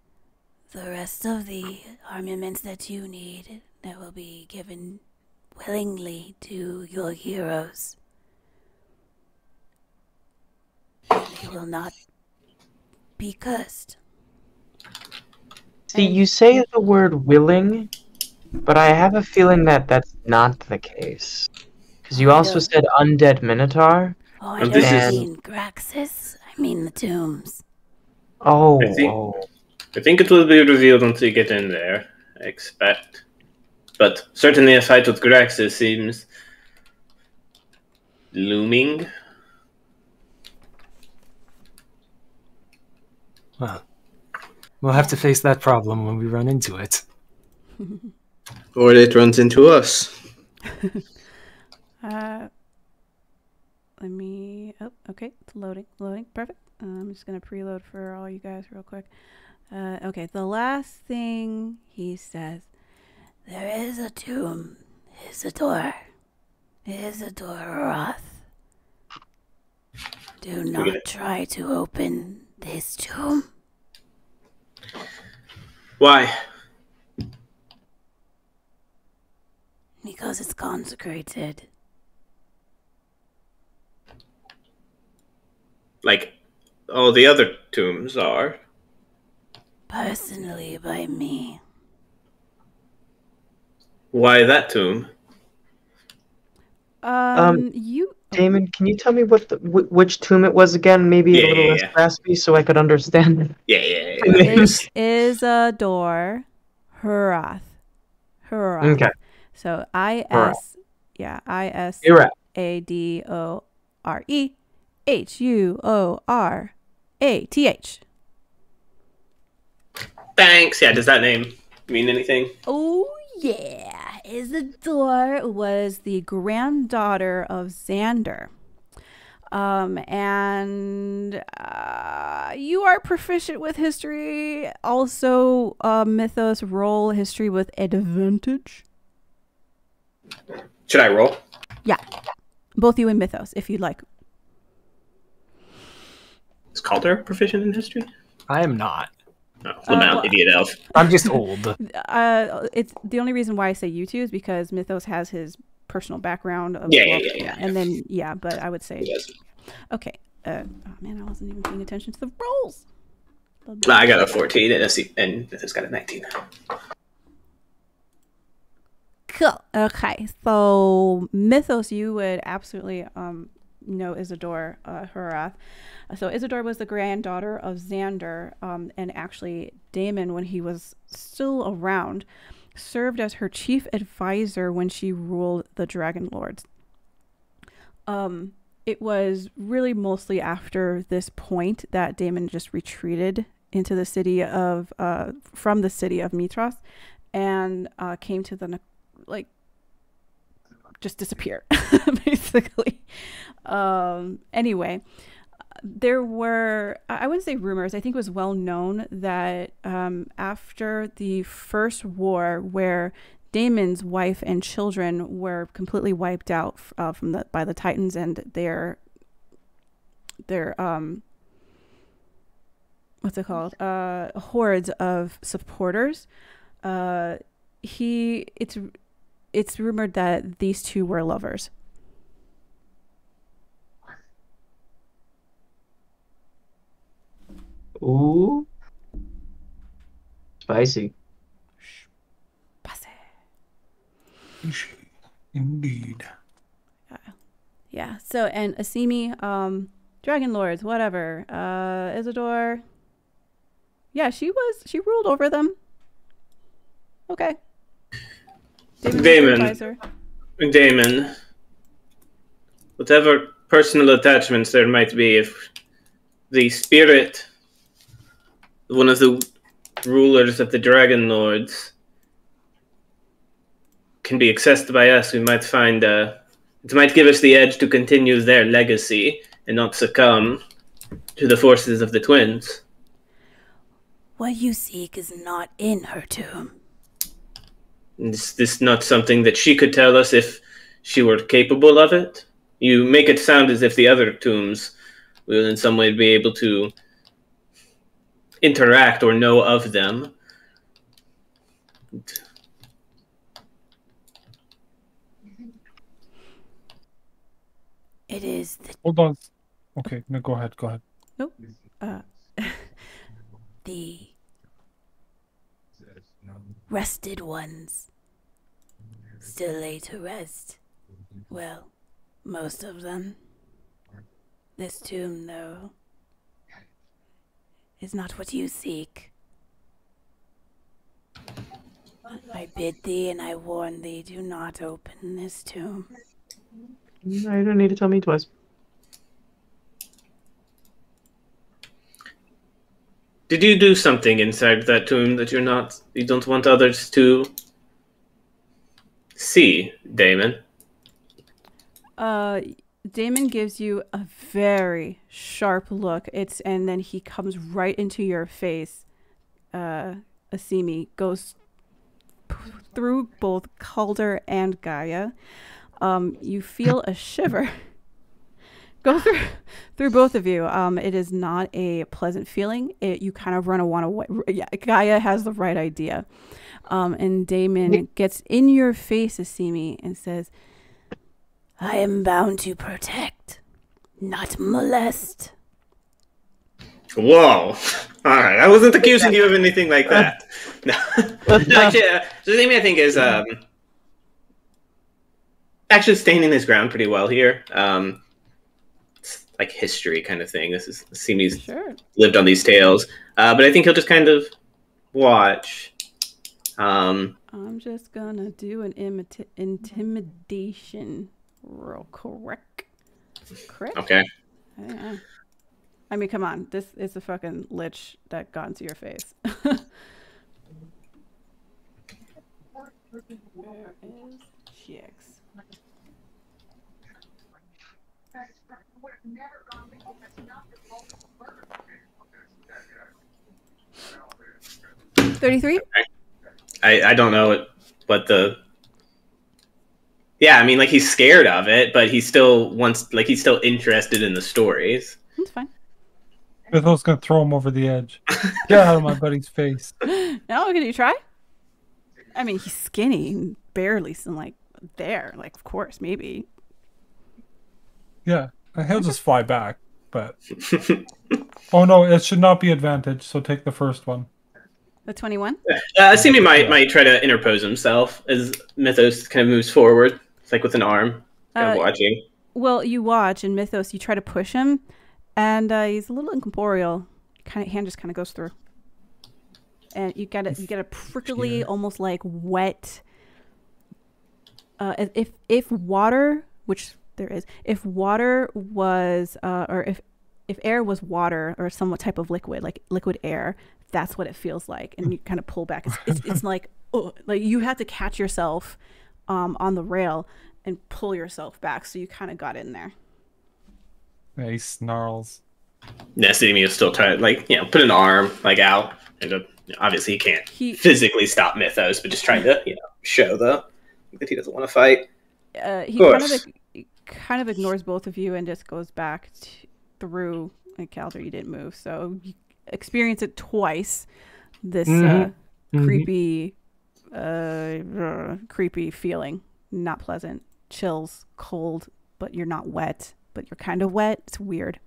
the rest of the armaments that you need that will be given willingly to your heroes. And they will not be cursed. See, you say the word willing, but I have a feeling that that's not the case. Because you also said undead minotaur. Oh, I And don't this is- mean Graxis. I mean the tombs. Oh, I think it will be revealed once we get in there, I expect. But certainly a fight with Graxis seems looming. Well, we'll have to face that problem when we run into it. Or it runs into us. let me. Oh, okay, it's loading. Perfect. I'm just gonna preload for all you guys real quick. Okay, the last thing he says. There is a tomb. Isidore. Roth. Do not try to open this tomb. Why? Because it's consecrated. Like all the other tombs are. Personally by me. Why that tomb? You. Damon, can you tell me what which tomb it was again? Maybe a little less raspy so I could understand. Yeah. It is a door. Hurath. Okay. So ISADORE. HUORATH. Thanks. Yeah, does that name mean anything? Oh yeah. Isidore was the granddaughter of Xander. And you are proficient with history. Also, mythos, roll history with advantage. Should I roll? Yeah. Both you and mythos, if you'd like. Is Calder proficient in history? I am not. No, Lamau, idiot elf. I'm just old. It's the only reason why I say you two is because Mythos has his personal background. Yeah. And then, but I would say. Yes. Okay. Oh man, I wasn't even paying attention to the rolls. I got a 14 and Mythos got a 19. Cool. Okay. So Mythos, you would absolutely know Isidore Hurath. So Isidore was the granddaughter of Xander, and actually Damon, when he was still around, served as her chief advisor when she ruled the Dragonlords. It was really mostly after this point that Damon just retreated into the city of, from the city of Mitras, and came to the just disappear, basically. Anyway, there were, I wouldn't say rumors, I think it was well known that after the first war, where Daemon's wife and children were completely wiped out by the Titans and their what's it called, hordes of supporters, it's rumored that these two were lovers. Ooh. Spicy. Indeed. Yeah. So, and Asimi, Dragonlords, whatever. Isidore. Yeah, she ruled over them. Okay. Damon. Whatever personal attachments there might be, if the spirit, one of the rulers of the Dragonlords, can be accessed by us, we might find it might give us the edge to continue their legacy and not succumb to the forces of the twins. What you seek is not in her tomb. Is this not something that she could tell us if she were capable of it? You make it sound as if the other tombs will in some way be able to interact or know of them. It is the... Hold on. Okay, no, go ahead. Nope. The rested ones still lay to rest. Well, most of them. This tomb, though, is not what you seek. I bid thee and I warn thee, do not open this tomb. You don't need to tell me twice. Did you do something inside that tomb that you don't want others to see, Damon? Damon gives you a very sharp look. And then he comes right into your face. Asimi goes through both Calder and Gaia. You feel a shiver go through both of you. It is not a pleasant feeling. You kind of want away. Yeah, Gaia has the right idea. And Damon gets in your face, Asimi, and says, I am bound to protect, not molest. Whoa. All right. I wasn't accusing you of anything like that. No. Actually, Asimi, I think, is actually standing his ground pretty well here. It's like history kind of thing. This is Simi's lived on these tales. But I think he'll just kind of watch. I'm just gonna do an intimidation real quick. Okay. Yeah. I mean, come on. This is the fucking lich that got into your face. Where is GX? $33? I don't know what the... Yeah, I mean, like, he's scared of it, but he still wants... Like, he's still interested in the stories. That's fine. Mythos gonna throw him over the edge. Get out of my buddy's face. No, can you try? I mean, he's skinny and barely like there. Like, of course, maybe. Yeah, he'll just fly back. But oh no, it should not be advantage. So take the first one. The 21. Simi might try to interpose himself as Mythos kind of moves forward. It's like with an arm, kind of watching. Well, you watch, and Mythos, you try to push him, and he's a little incorporeal. Hand just kind of goes through. And you get a prickly, almost like wet. If water, which there is, if water was, or if air was water or some type of liquid, like liquid air, that's what it feels like. And you kind of pull back. It's like, oh, like you have to catch yourself on the rail, and pull yourself back. So you kind of got in there. Yeah, he snarls. Yeah, Steamy is still trying to, like, you know, put an arm, like, out. And obviously he can't physically stop Mythos, but just trying to, you know, show that he doesn't want to fight. He kind of ignores both of you and just goes back through. And Calder, you didn't move, so you experience it twice. This creepy feeling, not pleasant, chills, cold, but you're not wet, but you're kind of wet. It's weird.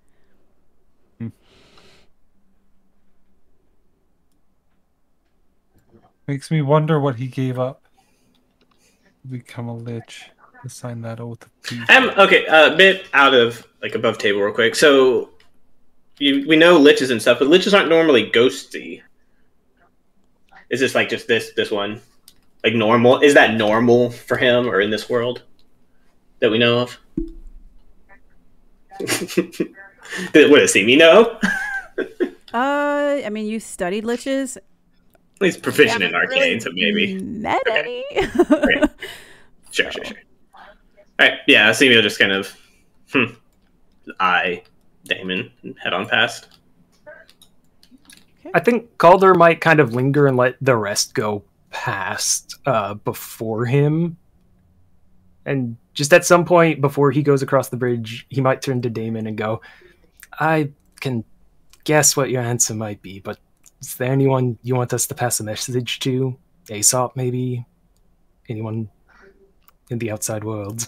Makes me wonder what he gave up to become a lich. To sign that oath of peace. Okay, a bit out of, like, above table real quick. So we know liches and stuff, but liches aren't normally ghosty. Is this like just this one? Like normal? Is that normal for him or in this world that we know of? What does he know? I mean, you studied liches. He's proficient in arcane, so maybe. Met any? Okay. Sure. Alright, yeah, Semio just kind of eye Damon and head on past. Okay. I think Calder might kind of linger and let the rest go past before him. And just at some point before he goes across the bridge, he might turn to Damon and go, I can guess what your answer might be, but is there anyone you want us to pass a message to? Aesop, maybe? Anyone in the outside world?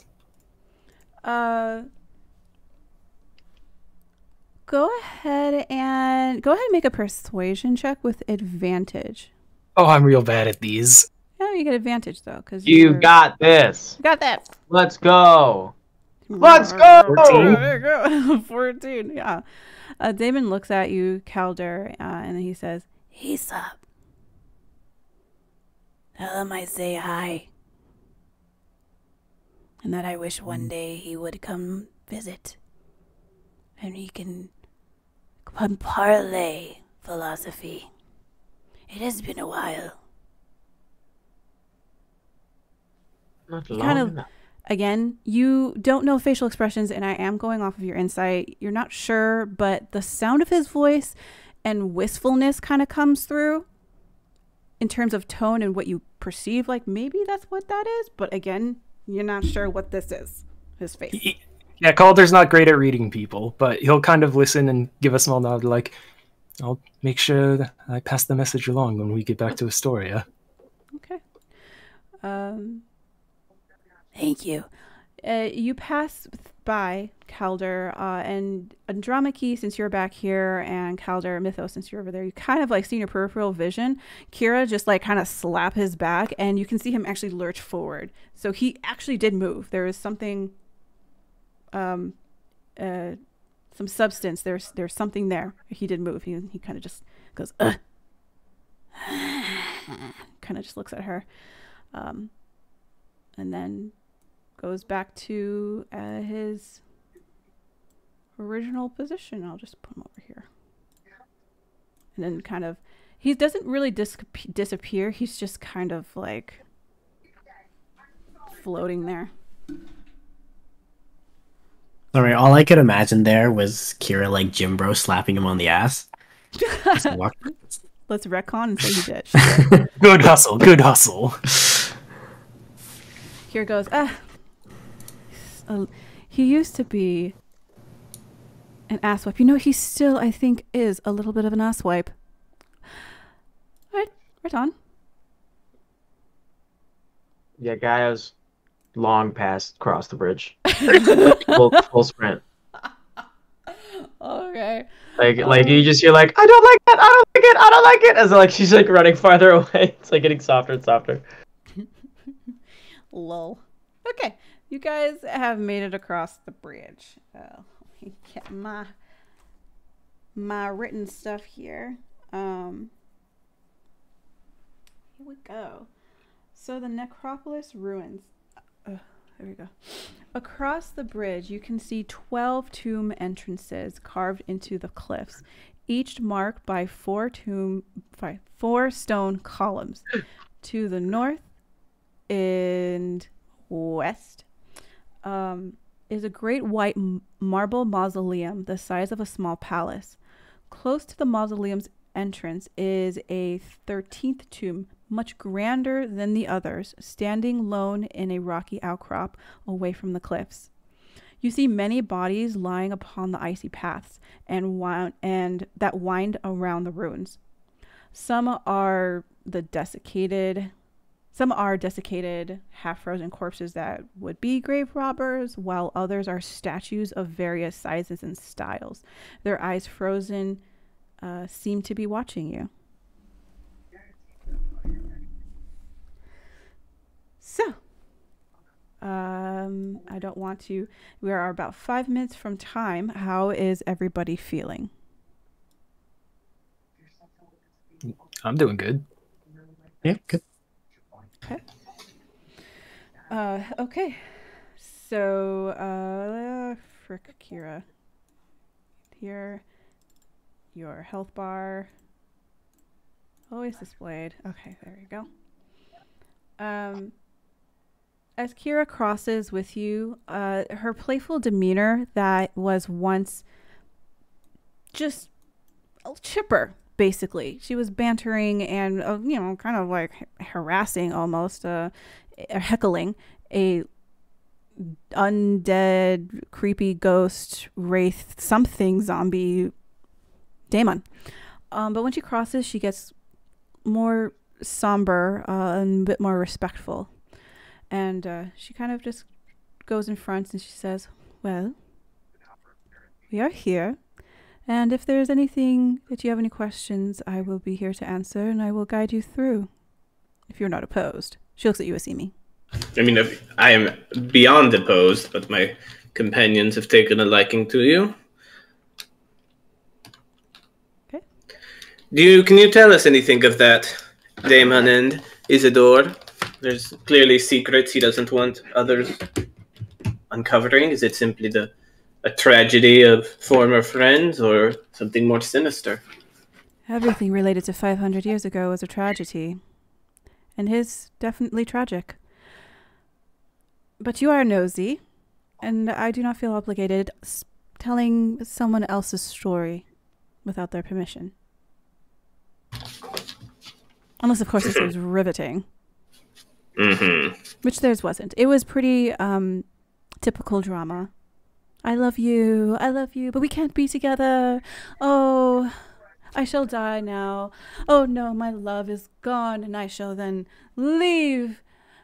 Go ahead and make a persuasion check with advantage. Oh, I'm real bad at these. Yeah, you get advantage though, because You got this. You got that. Let's go. Let's go. 14? There you go. 14. Yeah. Damon looks at you, Calder, and then he says, Aesop. Tell him I say hi. And that I wish one day he would come visit. And we can parlay philosophy. It has been a while. Not Kind long of- enough. again, you don't know facial expressions, and I am going off of your insight. You're not sure, but the sound of his voice and wistfulness kind of comes through in terms of tone and what you perceive. Like maybe that's what that is, but again, you're not sure what this is. His face. Yeah, Calder's not great at reading people, but he'll kind of listen and give a small nod like, I'll make sure that I pass the message along when we get back to Astoria. Okay. Thank you. You pass by Calder and Andromache, since you're back here, and Calder, Mythos, since you're over there. You kind of like see in your peripheral vision, Kira just like kind of slap his back, and you can see him actually lurch forward. So he actually did move. There is something, some substance. There's something there. He did move. He kind of just goes, ugh. Kind of just looks at her, and then goes back to his original position. I'll just put him over here. And then kind of, he doesn't really disappear. He's just kind of like floating there. Sorry, all I could imagine there was Kira like Jim Bro slapping him on the ass. Just walk- Let's retcon and say he did. She did. Good hustle, good hustle. Here goes, he used to be an asswipe. You know, he still, I think, is a little bit of an asswipe. Right on. Yeah, Gaia's long past cross the bridge. full sprint. Okay. Like you just hear like, I don't like that, I don't like it, I don't like it, as like she's like running farther away. It's like getting softer and softer. Lol. Okay, you guys have made it across the bridge. Let me get my written stuff here. Here we go. So the necropolis ruins. There we go. Across the bridge, you can see 12 tomb entrances carved into the cliffs, each marked by four stone columns. To the north and west, is a great white marble mausoleum the size of a small palace. Close to the mausoleum's entrance is a 13th tomb, much grander than the others, standing lone in a rocky outcrop away from the cliffs. You see many bodies lying upon the icy paths and that wind around the ruins. Some are desiccated, half-frozen corpses that would be grave robbers, while others are statues of various sizes and styles. Their eyes frozen, seem to be watching you. So, I don't want to. We are about 5 minutes from time. How is everybody feeling? I'm doing good. Yeah, good. Okay. Okay. So, frick, Kira. Here. Your health bar. Always displayed. Okay, there you go. As Kira crosses with you, her playful demeanor that was once just chipper, basically. She was bantering and, kind of like harassing almost, heckling a undead, creepy ghost, wraith, something zombie daemon. But when she crosses, she gets more somber and a bit more respectful. And she kind of just goes in front and she says, well, we are here. And if there's anything that you have any questions, I will be here to answer and I will guide you through. If you're not opposed. She looks at you, Asimi. I mean, I am beyond opposed, but my companions have taken a liking to you. Okay. Can you tell us anything of that Daemon and Isidore? There's clearly secrets he doesn't want others uncovering. Is it simply a tragedy of former friends or something more sinister? Everything related to 500 years ago was a tragedy. And his definitely tragic. But you are nosy, and I do not feel obligated telling someone else's story without their permission. Unless, of course, this was riveting. Mm-hmm. Which theirs wasn't. It was pretty typical drama. I love you, but we can't be together. Oh, I shall die now. Oh no, my love is gone, and I shall then leave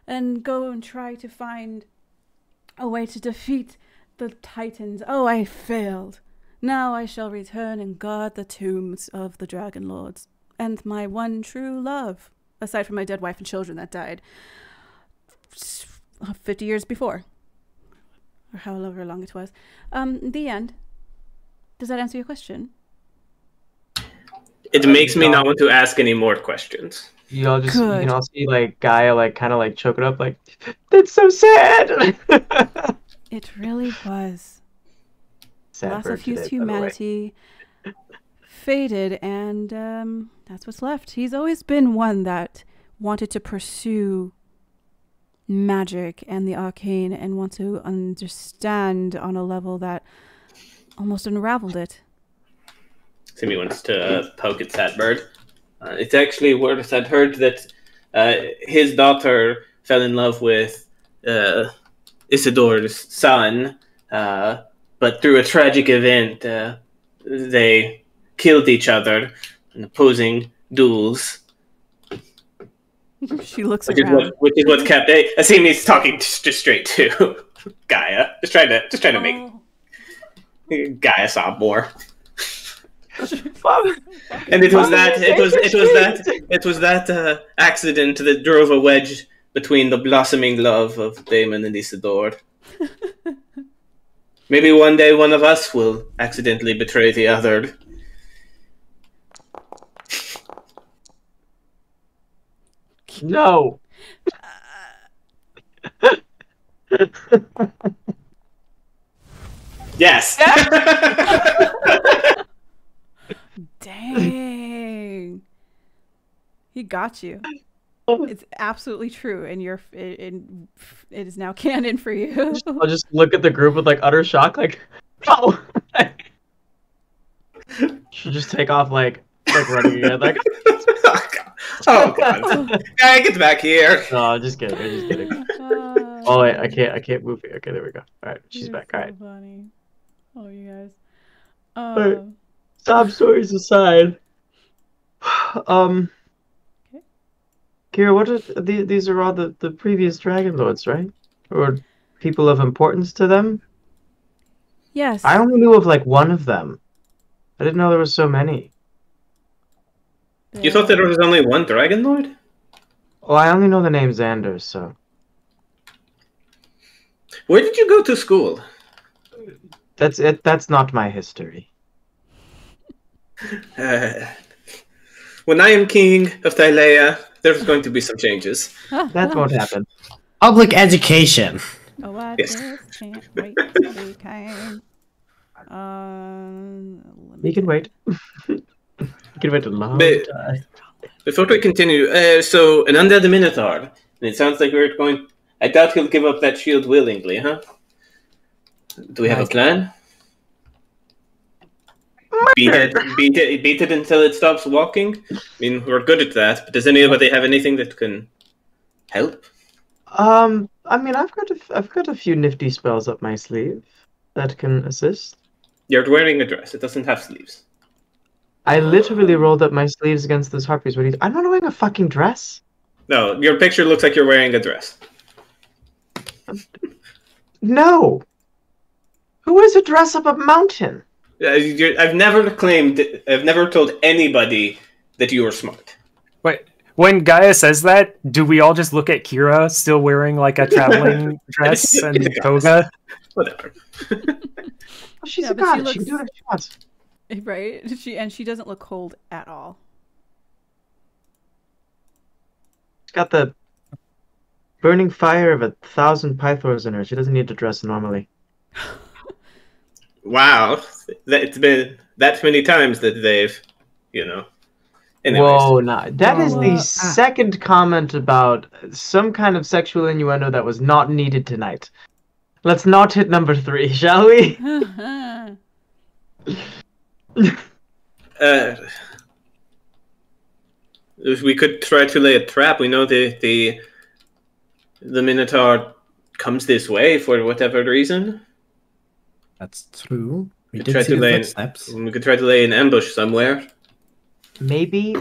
and go and try to find a way to defeat the Titans. Oh, I failed. Now I shall return and guard the tombs of the Dragonlords and my one true love, aside from my dead wife and children that died 50 years before. Or however long it was. The end. Does that answer your question? It makes me not want to ask any more questions. You all just, Good. you can all see, like, Gaia, like, kind of, like, choke it up, like, that's so sad! It really was. Sad Lots bird of his today, by the way. humanity faded, and that's what's left. He's always been one that wanted to pursue magic and the arcane and want to understand on a level that almost unraveled it. Simi wants to poke at that bird. It's actually worse. I'd heard that his daughter fell in love with Isidore's son, but through a tragic event, they killed each other in opposing duels. She looks Which around. is what kept. Asimi's talking just straight to Gaia, just trying to make Gaia sob more. And it was that accident that drove a wedge between the blossoming love of Damon and Isidore. Maybe one day one of us will accidentally betray the other. No! Yes. Dang. He got you. It's absolutely true, and it is now canon for you. I'll just look at the group with like utter shock, like, oh. Should just take off like running again, like. Oh god! Guy, get back here! No, just kidding. I'm just kidding. Oh wait, I can't move here. Okay, there we go. All right, she's back. All right. Funny. Oh, you guys. Alright. Sob stories aside. Okay. Kira, what are these are all the previous Dragonlords, right? Or people of importance to them? Yes. I only knew of like one of them. I didn't know there was so many. You thought there was only one Dragonlord? Well, I only know the name Xander, so. Where did you go to school? That's it. That's not my history. When I am king of Thylea, there's going to be some changes. That won't happen. Public education. Oh, I Yes. just can't wait to be king. You can wait. You can wait a long But- time. Before we continue, so an undead Minotaur, and it sounds like we're going. I doubt he'll give up that shield willingly, huh? Do we have a plan? Beat it until it stops walking. I mean, we're good at that. But does anybody have anything that can help? I mean, I've got a few nifty spells up my sleeve that can assist. You're wearing a dress. It doesn't have sleeves. I literally rolled up my sleeves against those harpies. I'm not wearing a fucking dress. No, your picture looks like you're wearing a dress. No. Who wears a dress up a mountain? I've never told anybody that you were smart. Wait, when Gaia says that, do we all just look at Kira still wearing like a traveling dress and It's a toga? Whatever. She's Yeah, a but she god. She can looks- do whatever she wants. Right? She doesn't look cold at all. She's got the burning fire of 1,000 pythors in her. She doesn't need to dress normally. Wow, it's been that many times that they've, Anyways. Whoa, nah. That is the Whoa. second comment about some kind of sexual innuendo that was not needed tonight. Let's not hit number 3, shall we? We could try to lay a trap. We know the Minotaur comes this way for whatever reason. That's true. We Try did see to the lay footsteps. We could try to lay an ambush somewhere. Maybe.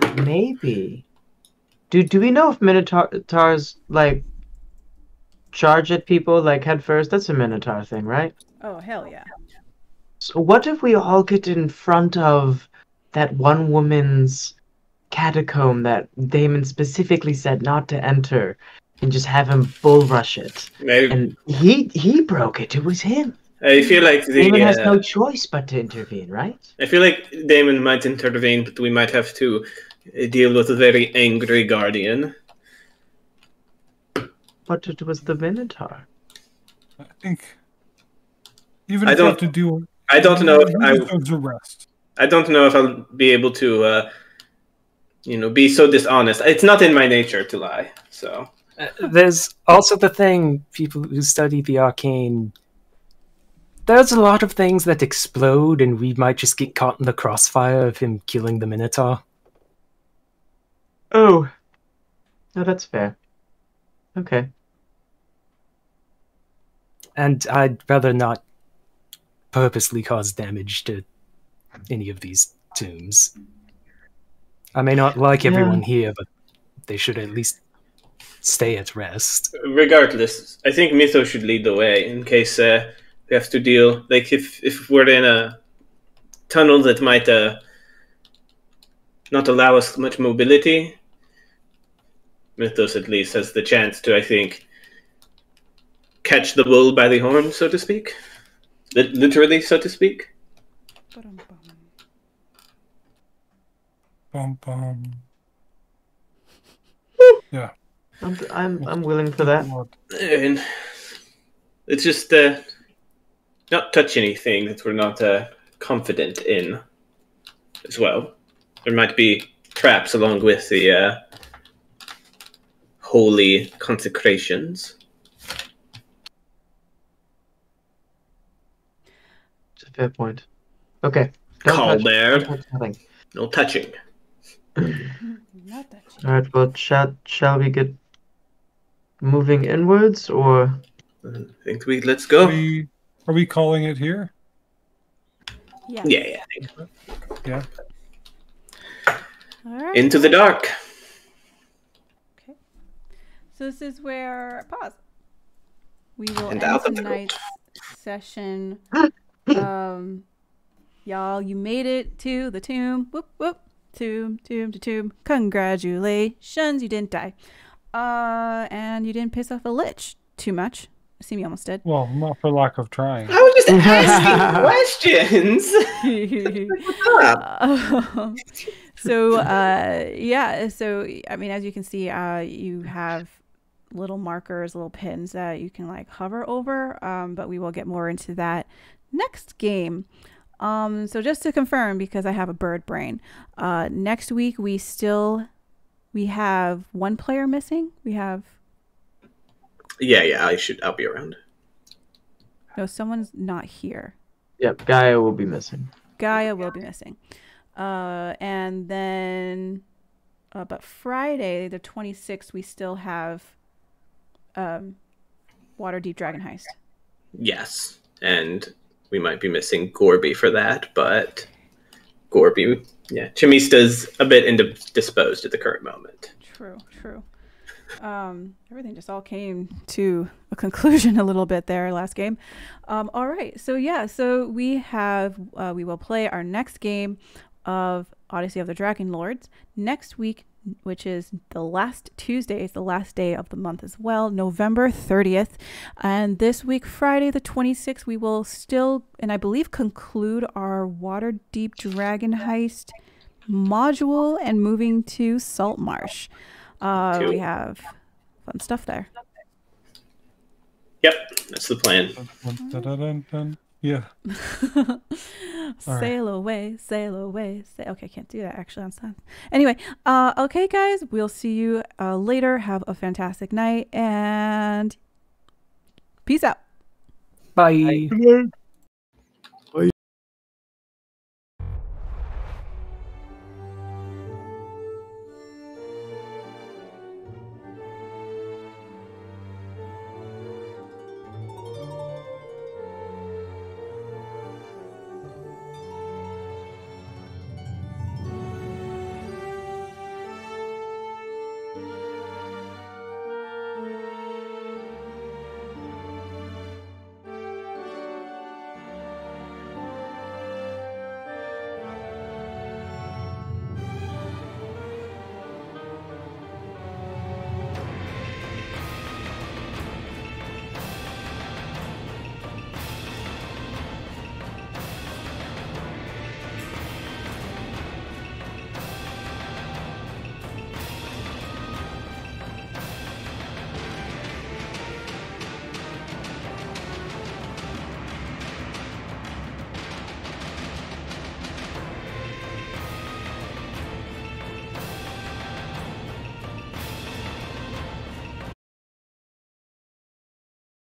Do we know if Minotaurs like charge at people like head first? That's a Minotaur thing, right? Oh, hell yeah. So what if we all get in front of that one woman's catacomb that Damon specifically said not to enter, and just have him bull rush it? And he broke it. It was him. I feel like Damon has no choice but to intervene, right? I feel like Damon might intervene, but we might have to deal with a very angry guardian. But it was the Minotaur. I think even I if you have don't- to do, I don't know if he deserves a rest. I don't know if I'll be able to, be so dishonest. It's not in my nature to lie. So There's also the thing, people who study the arcane, there's a lot of things that explode and we might just get caught in the crossfire of him killing the Minotaur. Oh. No, that's fair. Okay. And I'd rather not purposely cause damage to any of these tombs. I may not like everyone here, but they should at least stay at rest. regardless, I think Mythos should lead the way in case we have to deal. Like if we're in a tunnel that might not allow us much mobility, Mythos at least has the chance to, I think, catch the bull by the horn, so to speak. Literally, so to speak. Bum, bum. Yeah. I'm willing for that. And it's just not touch anything that we're not confident in as well. There might be traps along with the holy consecrations. It's a fair point. Okay. Call touch- there. don't touch nothing. No touching. Not that cheap. All right. Well, shall we get moving inwards, or I think let's go. Are we calling it here? Yeah. Yeah. Yeah. All right. Into the dark. Okay. So this is where pause. We will And end out of the tonight's session. Y'all, you made it to the tomb. Whoop whoop. Tomb to tomb. Congratulations, you didn't die. And you didn't piss off a lich too much. See me almost did. Well, not for lack of trying. I was just asking questions. So yeah, so I mean, as you can see, you have little markers, little pins that you can like hover over, but we will get more into that next game. So just to confirm, because I have a bird brain, next week we have one player missing. We have I'll be around. no, someone's not here. yep, Gaia will be missing. Gaia will be missing. And then, but Friday, the 26th, we still have Waterdeep Dragon Heist. Yes, and we might be missing Gorby for that, but Gorby, Chimista's a bit indisposed at the current moment. True. Everything just all came to a conclusion a little bit there last game. All right, so we will play our next game of Odyssey of the Dragonlords next week, which is the last Tuesday. It's the last day of the month as well, November 30th. And this week, Friday the 26th, we will still, and I believe, conclude our Waterdeep Dragon Heist module and moving to Saltmarsh. Cool. We have fun stuff there. Yep, that's the plan. Dun-dun-dun-dun. Yeah. Sail away, sail away. Okay, can't do that actually on time. Anyway, okay, guys, we'll see you later. Have a fantastic night and peace out. Bye. Bye.